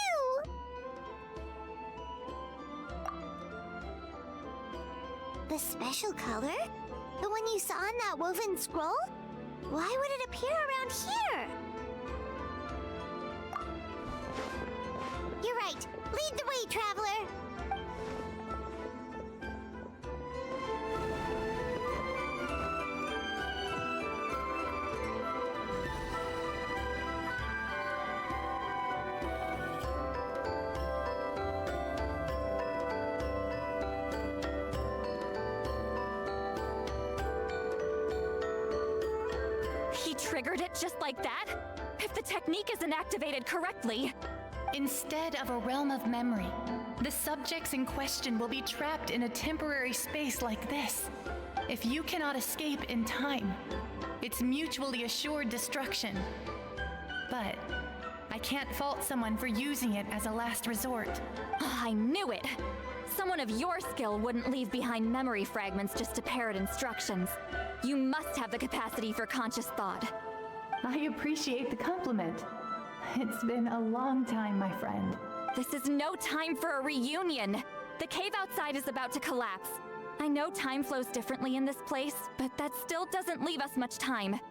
The special color? The one you saw in that woven scroll? Why would it appear around here? You're right. Lead the way, traveler. He triggered it just like that? If the technique isn't activated correctly... Instead of a realm of memory, the subjects in question will be trapped in a temporary space like this. If you cannot escape in time, it's mutually assured destruction. But I can't fault someone for using it as a last resort. I knew it! Someone of your skill wouldn't leave behind memory fragments just to parrot instructions. You must have the capacity for conscious thought. I appreciate the compliment. It's been a long time, my friend. This is no time for a reunion. The cave outside is about to collapse. I know time flows differently in this place, but that still doesn't leave us much time.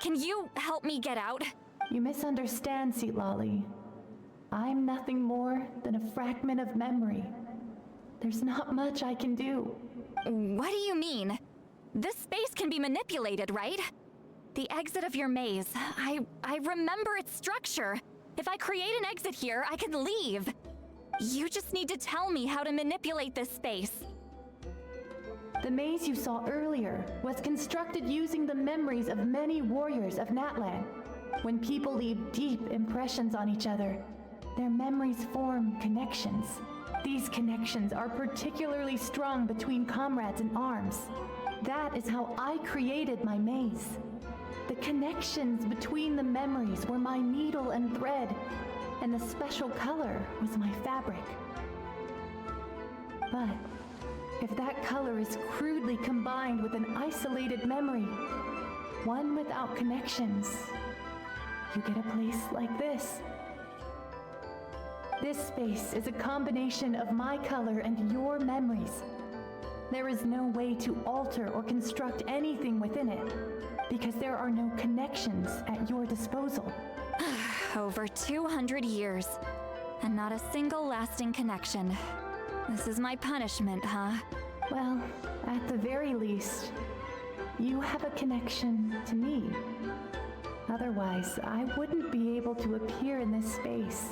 Can you help me get out? You misunderstand, Seatlali. I'm nothing more than a fragment of memory. There's not much I can do. What do you mean? This space can be manipulated, right? The exit of your maze. I remember its structure. If I create an exit here, I can leave. You just need to tell me how to manipulate this space. The maze you saw earlier was constructed using the memories of many warriors of Natlan. When people leave deep impressions on each other, their memories form connections. These connections are particularly strong between comrades in arms. That is how I created my maze. The connections between the memories were my needle and thread, and the special color was my fabric. But if that color is crudely combined with an isolated memory, one without connections, you get a place like this. This space is a combination of my color and your memories. There is no way to alter or construct anything within it, because there are no connections at your disposal. Over 200 years, and not a single lasting connection. This is my punishment, huh? Well, at the very least, you have a connection to me. Otherwise, I wouldn't be able to appear in this space.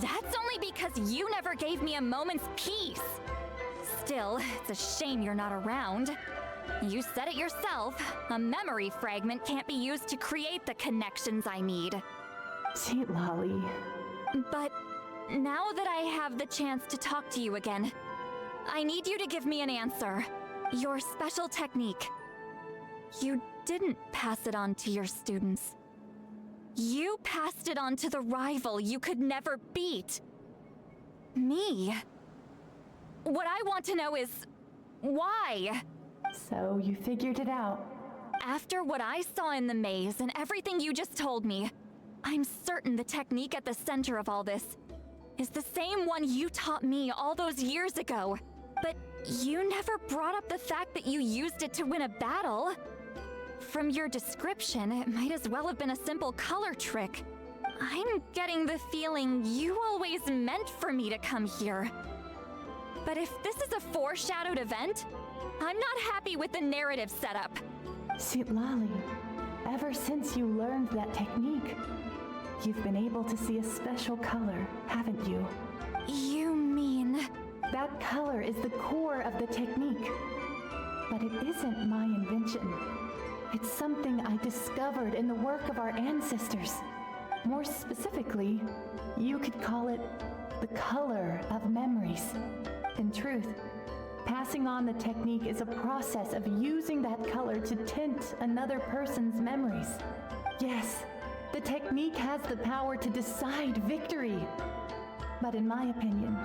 That's only because you never gave me a moment's peace. Still, it's a shame you're not around. You said it yourself. A memory fragment can't be used to create the connections I need. Sweet Lolly. But now that I have the chance to talk to you again, I need you to give me an answer. Your special technique. You didn't pass it on to your students. You passed it on to the rival you could never beat. Me. What I want to know is, why? So you figured it out. After what I saw in the maze and everything you just told me, I'm certain the technique at the center of all this is the same one you taught me all those years ago. But you never brought up the fact that you used it to win a battle. From your description, it might as well have been a simple color trick. I'm getting the feeling you always meant for me to come here. But if this is a foreshadowed event, I'm not happy with the narrative setup. Sweet Lolly, ever since you learned that technique, you've been able to see a special color, haven't you? You mean... That color is the core of the technique. But it isn't my invention. It's something I discovered in the work of our ancestors. More specifically, you could call it the color of memories. In truth, passing on the technique is a process of using that color to tint another person's memories. Yes, the technique has the power to decide victory. But in my opinion,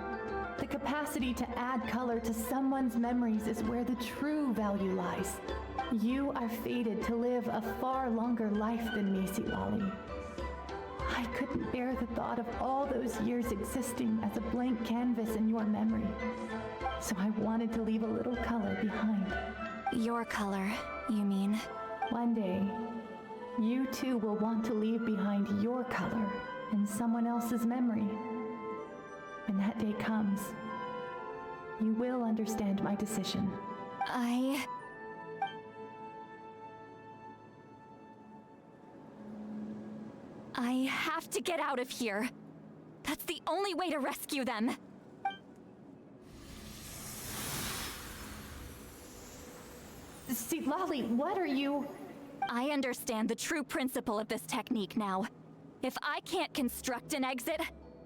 the capacity to add color to someone's memories is where the true value lies. You are fated to live a far longer life than me, Sweet Lolly. I couldn't bear the thought of all those years existing as a blank canvas in your memory. So I wanted to leave a little color behind. Your color, you mean? One day, you too will want to leave behind your color in someone else's memory. When that day comes, you will understand my decision. I have to get out of here. That's the only way to rescue them. Sweet Lolly, what are you... I understand the true principle of this technique now. If I can't construct an exit,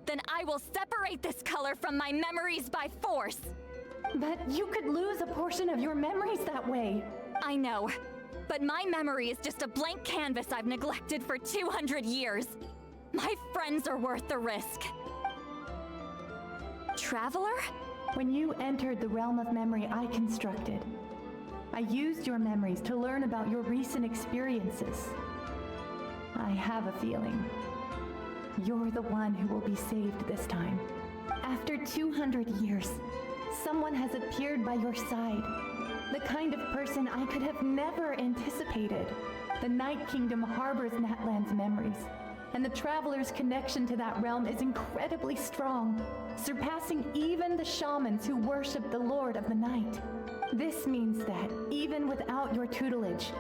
then I will separate this color from my memories by force. But you could lose a portion of your memories that way. I know, but my memory is just a blank canvas I've neglected for 200 years. My friends are worth the risk. Traveler? When you entered the realm of memory I constructed, I used your memories to learn about your recent experiences. I have a feeling you're the one who will be saved this time. After 200 years, someone has appeared by your side. The kind of person I could have never anticipated. The Night Kingdom harbors Natlan's memories, and the Traveler's connection to that realm is incredibly strong, surpassing even the shamans who worship the Lord of the Night. This means that, even without your tutelage,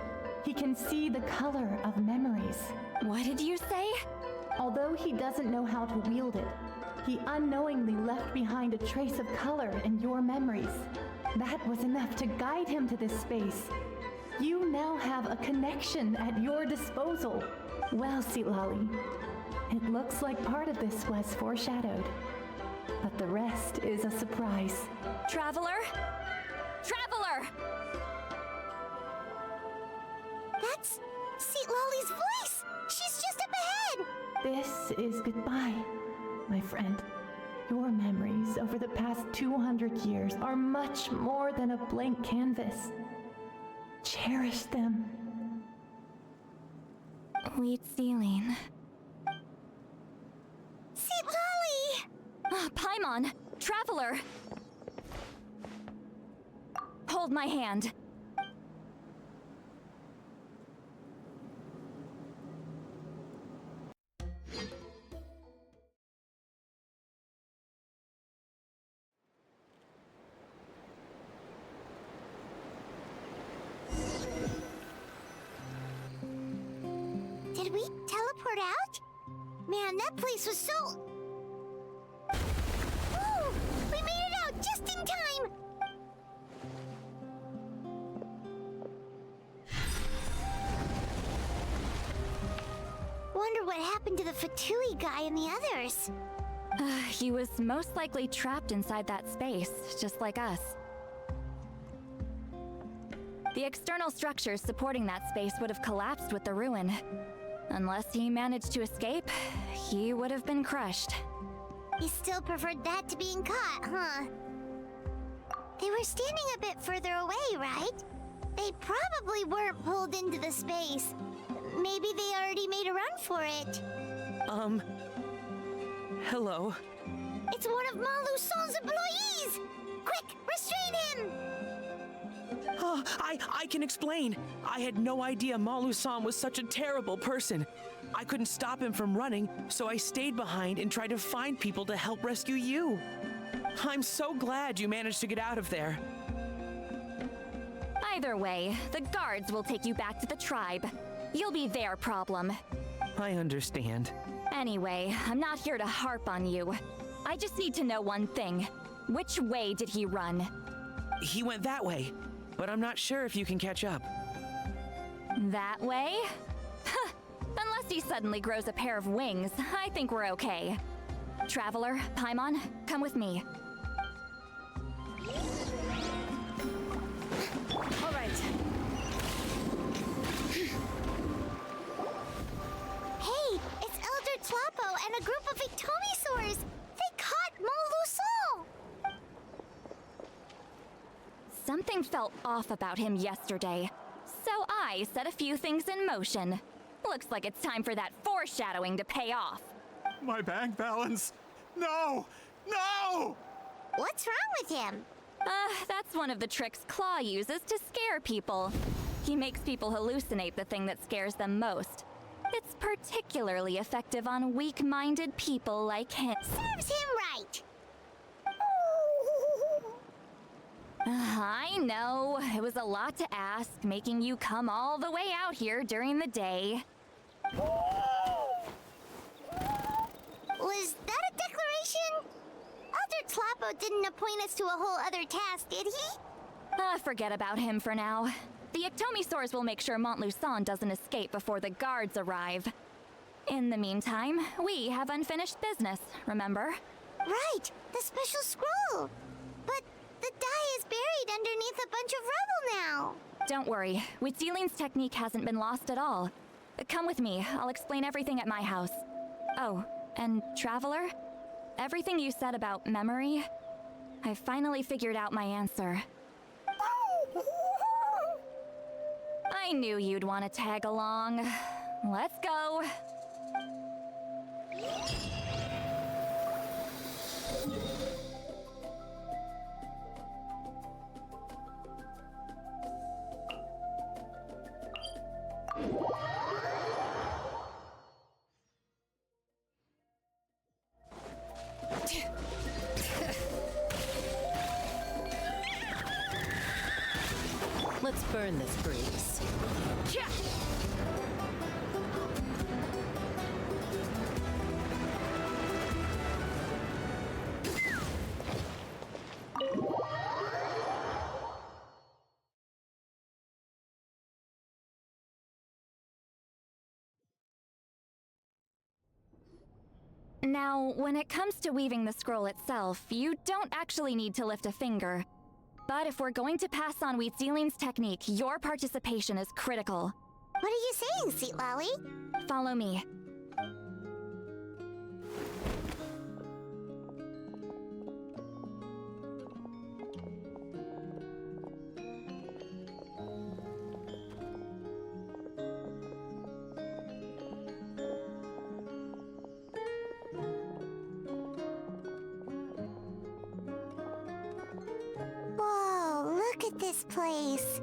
he can see the color of memories. What did you say? Although he doesn't know how to wield it, he unknowingly left behind a trace of color in your memories. That was enough to guide him to this space. You now have a connection at your disposal. Well, Lolly, it looks like part of this was foreshadowed, but the rest is a surprise. Traveler? Traveler! That's Seat Lolly's voice! She's just up ahead! This is goodbye, my friend. Your memories over the past 200 years are much more than a blank canvas. Cherish them. Wheat ceiling. Seat Lolly! Paimon! Traveler! Hold my hand. Did we teleport out? Man, that place was so... Ooh, we made it out just in time! Wonder what happened to the Fatui guy and the others. He was most likely trapped inside that space, just like us. The external structures supporting that space would have collapsed with the ruin. Unless he managed to escape, he would have been crushed. He still preferred that to being caught, huh? They were standing a bit further away, right? They probably weren't pulled into the space. Maybe they already made a run for it. Hello? It's one of Malu Son's employees! Quick, restrain him! Oh, I can explain. I had no idea Malu-san was such a terrible person. I couldn't stop him from running, so I stayed behind and tried to find people to help rescue you. I'm so glad you managed to get out of there. Either way, the guards will take you back to the tribe. You'll be their problem. I understand. Anyway, I'm not here to harp on you. I just need to know one thing. Which way did he run? He went that way, but I'm not sure if you can catch up. That way? Huh. Unless he suddenly grows a pair of wings, I think we're okay. Traveler, Paimon, come with me. All right. Hey, it's Elder Tlapo and a group of Victomisaurs! They caught Malu Son! Something felt off about him yesterday, so I set a few things in motion. Looks like it's time for that foreshadowing to pay off. My bank balance! No! No! What's wrong with him? That's one of the tricks Claw uses to scare people. He makes people hallucinate the thing that scares them most. It's particularly effective on weak-minded people like him. Serves him right! I know, it was a lot to ask, making you come all the way out here during the day. Was that a declaration? Elder Tlapo didn't appoint us to a whole other task, did he? Forget about him for now. The Ectomisaurs will make sure Montluçon doesn't escape before the guards arrive. In the meantime, we have unfinished business, remember? Right, the special scroll. But the die is buried underneath a bunch of rubble now. Don't worry, Witzeline's technique hasn't been lost at all. Come with me, I'll explain everything at my house. Oh, and Traveler? Everything you said about memory, I finally figured out my answer. I knew you'd want to tag along. Let's go. Let's burn this breeze. Now, when it comes to weaving the scroll itself, you don't actually need to lift a finger. But if we're going to pass on Wheatzilion's technique, your participation is critical. What are you saying, Sweet Lolly? Follow me. Whoa, look at this place.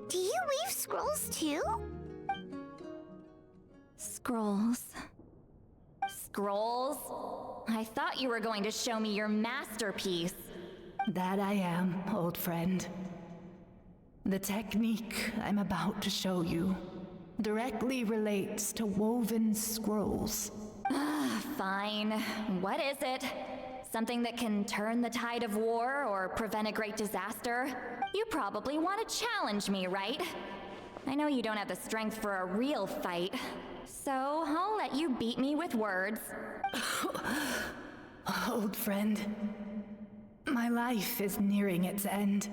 Do you weave scrolls too? Scrolls. Scrolls? I thought you were going to show me your masterpiece. That I am, old friend. The technique I'm about to show you directly relates to woven scrolls. Fine. What is it? Something that can turn the tide of war or prevent a great disaster? You probably want to challenge me, right? I know you don't have the strength for a real fight, so I'll let you beat me with words. Old friend, my life is nearing its end.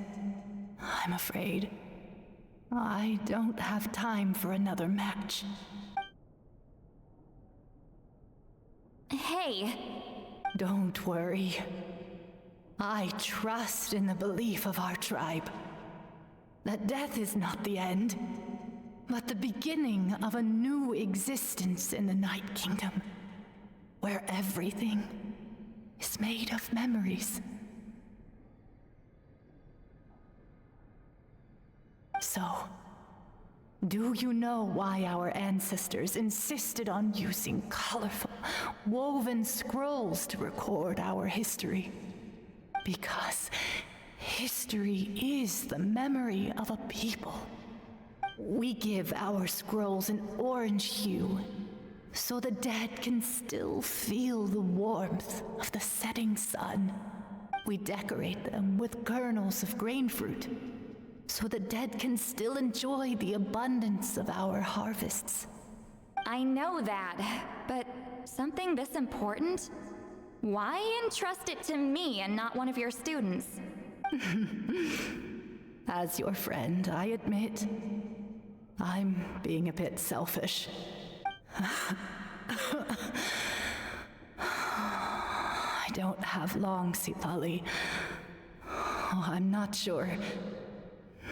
I'm afraid I don't have time for another match. Hey, Don't worry. I trust in the belief of our tribe that death is not the end, but the beginning of a new existence in the Night Kingdom, where everything is made of memories. So, do you know why our ancestors insisted on using colorful, woven scrolls to record our history? Because history is the memory of a people. We give our scrolls an orange hue, so the dead can still feel the warmth of the setting sun. We decorate them with kernels of grain fruit, so the dead can still enjoy the abundance of our harvests. I know that, but something this important? Why entrust it to me and not one of your students? As your friend, I admit, I'm being a bit selfish. I don't have long, Sitali. Oh, I'm not sure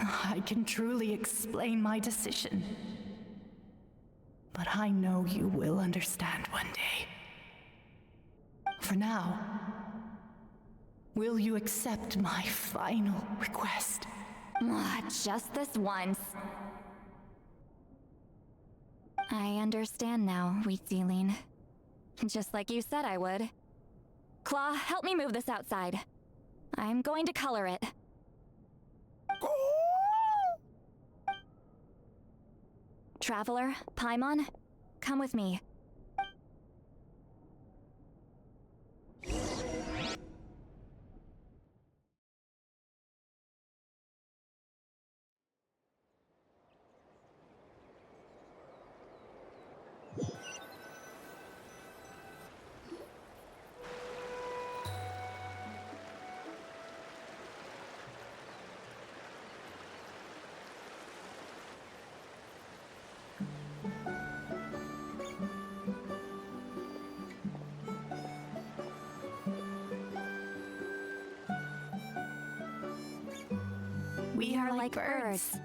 I can truly explain my decision. But I know you will understand one day. For now, will you accept my final request? Just this once. I understand now, Wheatzilion. Just like you said I would. Claw, help me move this outside. I'm going to color it. Traveler, Paimon, come with me. We are like birds,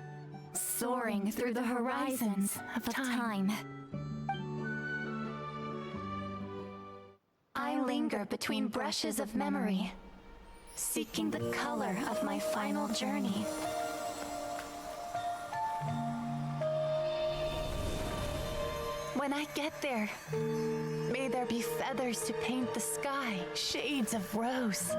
soaring through the horizons of time. I linger between brushes of memory, seeking the color of my final journey. When I get there, may there be feathers to paint the sky, shades of rose.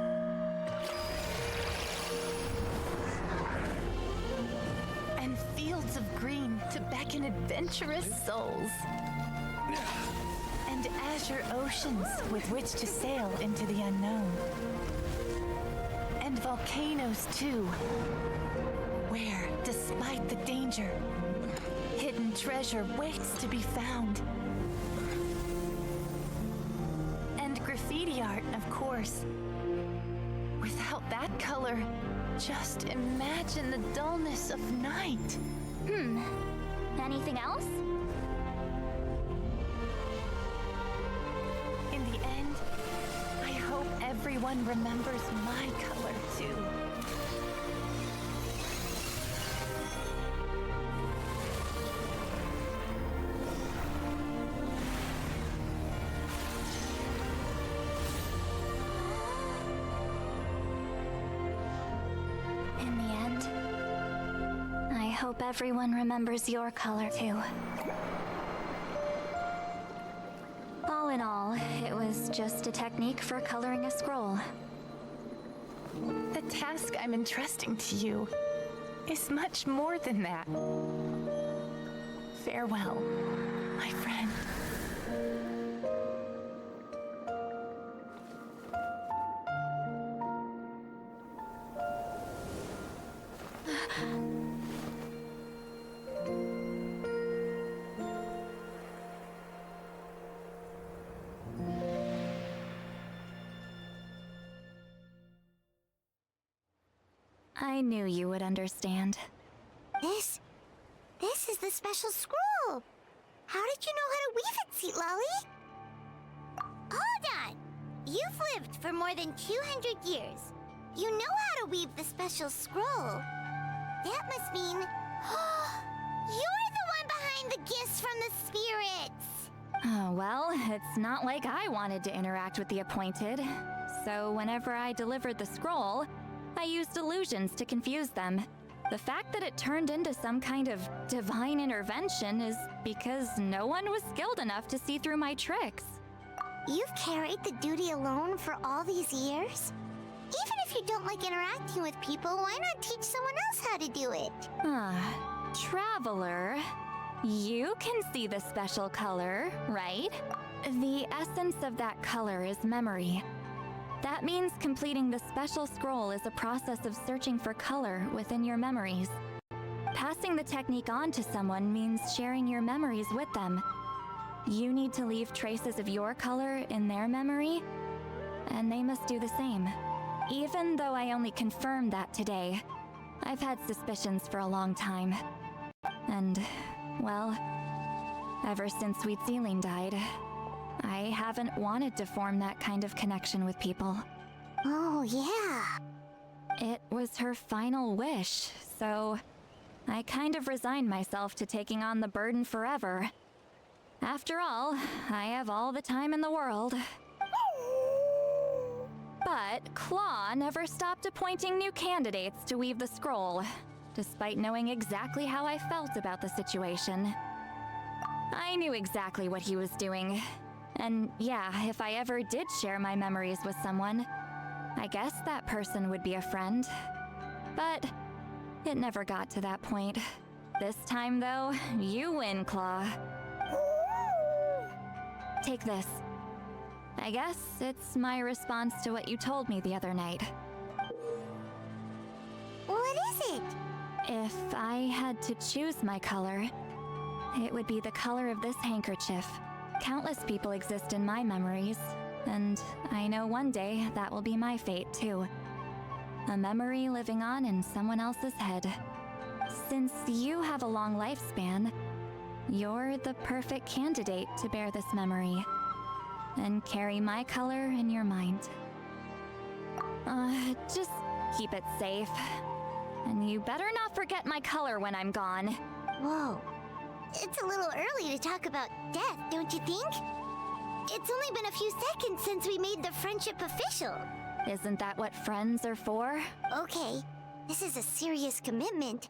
And fields of green to beckon adventurous souls. And azure oceans with which to sail into the unknown. And volcanoes too, where, despite the danger, hidden treasure waits to be found. And course. Without that color, just imagine the dullness of night. Anything else? In the end, I hope everyone remembers my color too. In the end, I hope everyone remembers your color too. All in all, it was just a technique for coloring a scroll. The task I'm entrusting to you is much more than that. Farewell, my friend. I knew you would understand. This is the special scroll. How did you know how to weave it, Seat Lolly? Hold on. You've lived for more than 200 years. You know how to weave the special scroll. That must mean you're the one behind the gifts from the spirits. Oh, well, it's not like I wanted to interact with the appointed. So whenever I delivered the scroll, I used illusions to confuse them. The fact that it turned into some kind of divine intervention is because no one was skilled enough to see through my tricks. You've carried the duty alone for all these years? Even if you don't like interacting with people, why not teach someone else how to do it? Traveler, you can see the special color, right? The essence of that color is memory. That means completing the special scroll is a process of searching for color within your memories. Passing the technique on to someone means sharing your memories with them. You need to leave traces of your color in their memory, and they must do the same. Even though I only confirmed that today, I've had suspicions for a long time. And, well, ever since Sweet Celine died, I haven't wanted to form that kind of connection with people. Oh, yeah. It was her final wish, so I kind of resigned myself to taking on the burden forever. After all, I have all the time in the world. But Claw never stopped appointing new candidates to weave the scroll, despite knowing exactly how I felt about the situation. I knew exactly what he was doing. And yeah, if I ever did share my memories with someone, I guess that person would be a friend. But it never got to that point. This time, though, you win, Claw. Take this. I guess it's my response to what you told me the other night. What is it? If I had to choose my color, it would be the color of this handkerchief. Countless people exist in my memories, and I know one day that will be my fate too. A memory living on in someone else's head. Since you have a long lifespan, you're the perfect candidate to bear this memory and carry my color in your mind. Just keep it safe. And you better not forget my color when I'm gone. Whoa. It's a little early to talk about death, don't you think? It's only been a few seconds since we made the friendship official. Isn't that what friends are for? Okay, this is a serious commitment.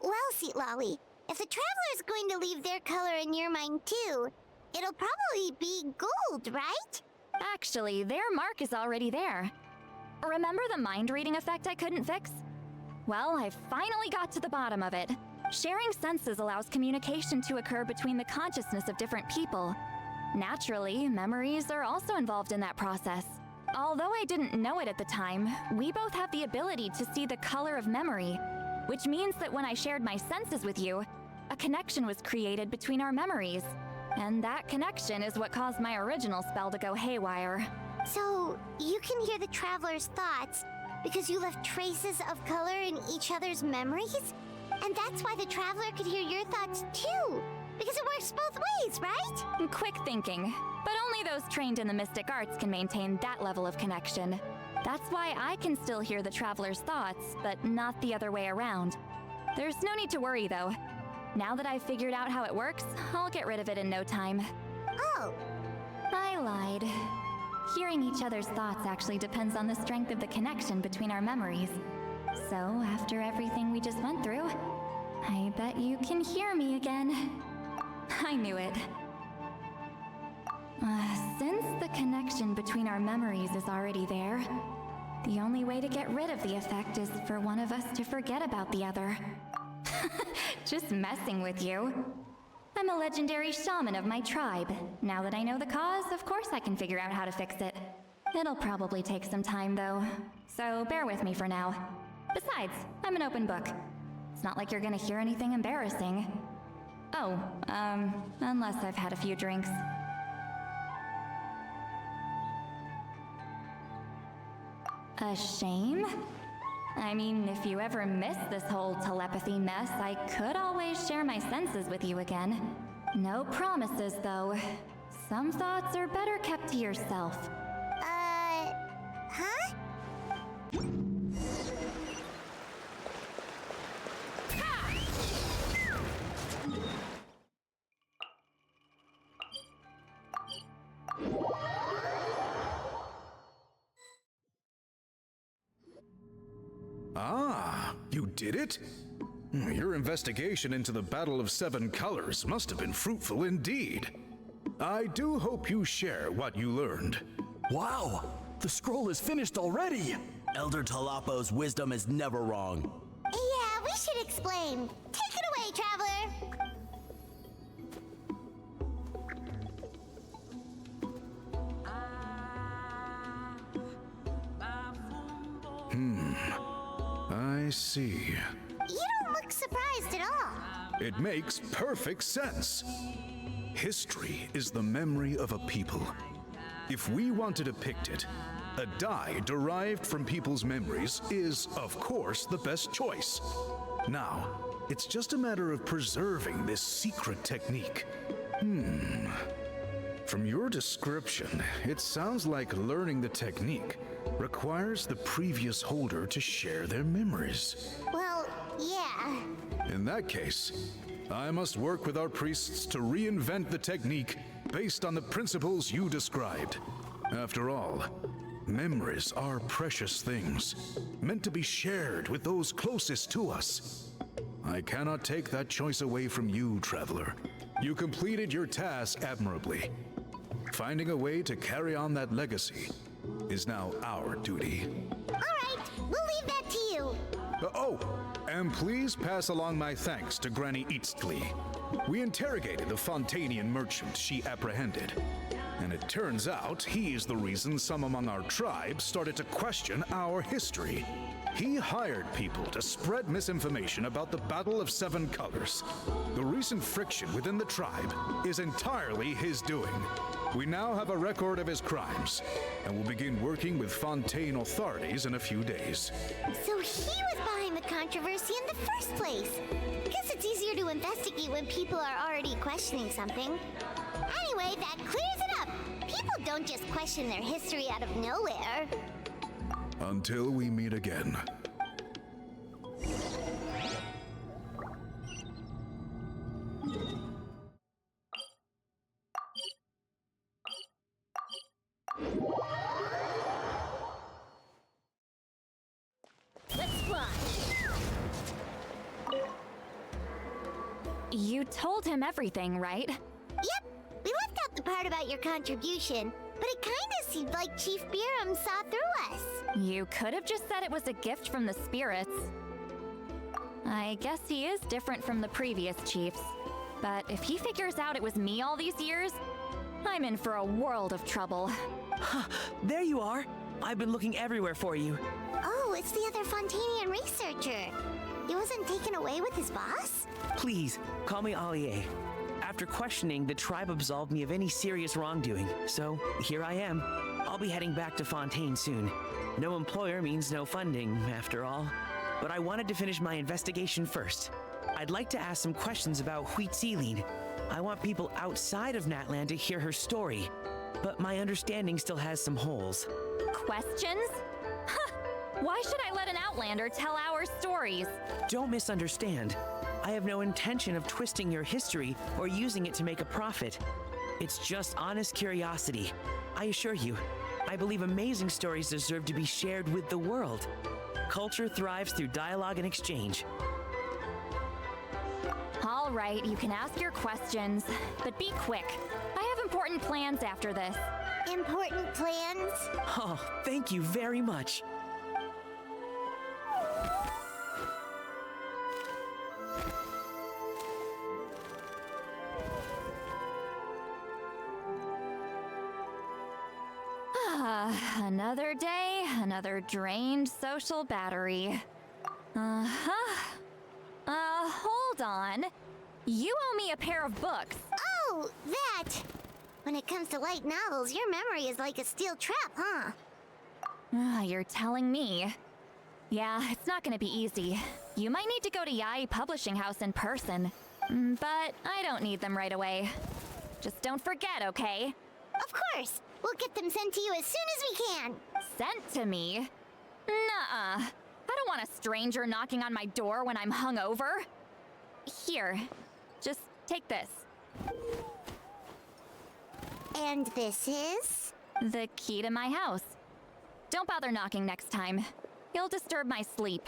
Well, Seat Lolly, if the Traveler's going to leave their color in your mind too, it'll probably be gold, right? Actually, their mark is already there. Remember the mind reading effect I couldn't fix? Well, I finally got to the bottom of it. Sharing senses allows communication to occur between the consciousness of different people. Naturally, memories are also involved in that process. Although I didn't know it at the time, we both have the ability to see the color of memory, which means that when I shared my senses with you, a connection was created between our memories. And that connection is what caused my original spell to go haywire. So, you can hear the traveler's thoughts because you left traces of color in each other's memories? And that's why the traveler could hear your thoughts too! Because it works both ways, right? Quick thinking. But only those trained in the mystic arts can maintain that level of connection. That's why I can still hear the traveler's thoughts, but not the other way around. There's no need to worry, though. Now that I've figured out how it works, I'll get rid of it in no time. Oh. I lied. Hearing each other's thoughts actually depends on the strength of the connection between our memories. So, after everything we just went through, I bet you can hear me again. I knew it. Since the connection between our memories is already there, the only way to get rid of the effect is for one of us to forget about the other. Just messing with you. I'm a legendary shaman of my tribe. Now that I know the cause, of course I can figure out how to fix it. It'll probably take some time, though, so bear with me for now. Besides, I'm an open book. It's not like you're gonna hear anything embarrassing. Oh, unless I've had a few drinks. A shame? I mean, if you ever miss this whole telepathy mess, I could always share my senses with you again. No promises, though. Some thoughts are better kept to yourself. Huh? Ah, you did it? Your investigation into the Battle of Seven Colors must have been fruitful indeed. I do hope you share what you learned. Wow! The scroll is finished already! Elder Talapo's wisdom is never wrong. Yeah, we should explain. Take it away, traveler! I see. You don't look surprised at all. It makes perfect sense. History is the memory of a people. If we want to depict it, a dye derived from people's memories is, of course, the best choice. Now, it's just a matter of preserving this secret technique. From your description, it sounds like learning the technique requires the previous holder to share their memories. Well, yeah. In that case, I must work with our priests to reinvent the technique based on the principles you described. After all, memories are precious things, meant to be shared with those closest to us. I cannot take that choice away from you, Traveler. You completed your task admirably. Finding a way to carry on that legacy is now our duty. All right, we'll leave that to you. And please pass along my thanks to Granny Eastly. We interrogated the Fontanian merchant she apprehended, and it turns out he is the reason some among our tribe started to question our history. He hired people to spread misinformation about the Battle of Seven Colors. The recent friction within the tribe is entirely his doing. We now have a record of his crimes, and will begin working with Fontaine authorities in a few days. So he was behind the controversy in the first place. Guess it's easier to investigate when people are already questioning something. Anyway, that clears it up. People don't just question their history out of nowhere. Until we meet again. Let's fly! You told him everything, right? Yep, we left out the part about your contribution, but it kinda seemed like Chief Biram saw through us. You could have just said it was a gift from the spirits. I guess he is different from the previous chiefs. But if he figures out it was me all these years, I'm in for a world of trouble. There you are! I've been looking everywhere for you. Oh, it's the other Fontanian researcher. He wasn't taken away with his boss? Please, call me Allier. After questioning, the tribe absolved me of any serious wrongdoing, so here I am. I'll be heading back to Fontaine soon. No employer means no funding, after all. But I wanted to finish my investigation first. I'd like to ask some questions about Huitziline. I want people outside of Natlan to hear her story, but my understanding still has some holes. Questions? Huh. Why should I let an Outlander tell our stories? Don't misunderstand. I have no intention of twisting your history or using it to make a profit. It's just honest curiosity. I assure you, I believe amazing stories deserve to be shared with the world. Culture thrives through dialogue and exchange. All right, you can ask your questions, but be quick. I have important plans after this. Important plans? Oh, thank you very much. Another day, another drained social battery. Hold on. You owe me a pair of books. Oh, that! When it comes to light novels, your memory is like a steel trap, huh? You're telling me. Yeah, it's not gonna be easy. You might need to go to Yai Publishing House in person. But I don't need them right away. Just don't forget, okay? Of course! We'll get them sent to you as soon as we can! Sent to me? Nuh-uh. I don't want a stranger knocking on my door when I'm hungover. Here, just take this. And this is? The key to my house. Don't bother knocking next time. You'll disturb my sleep.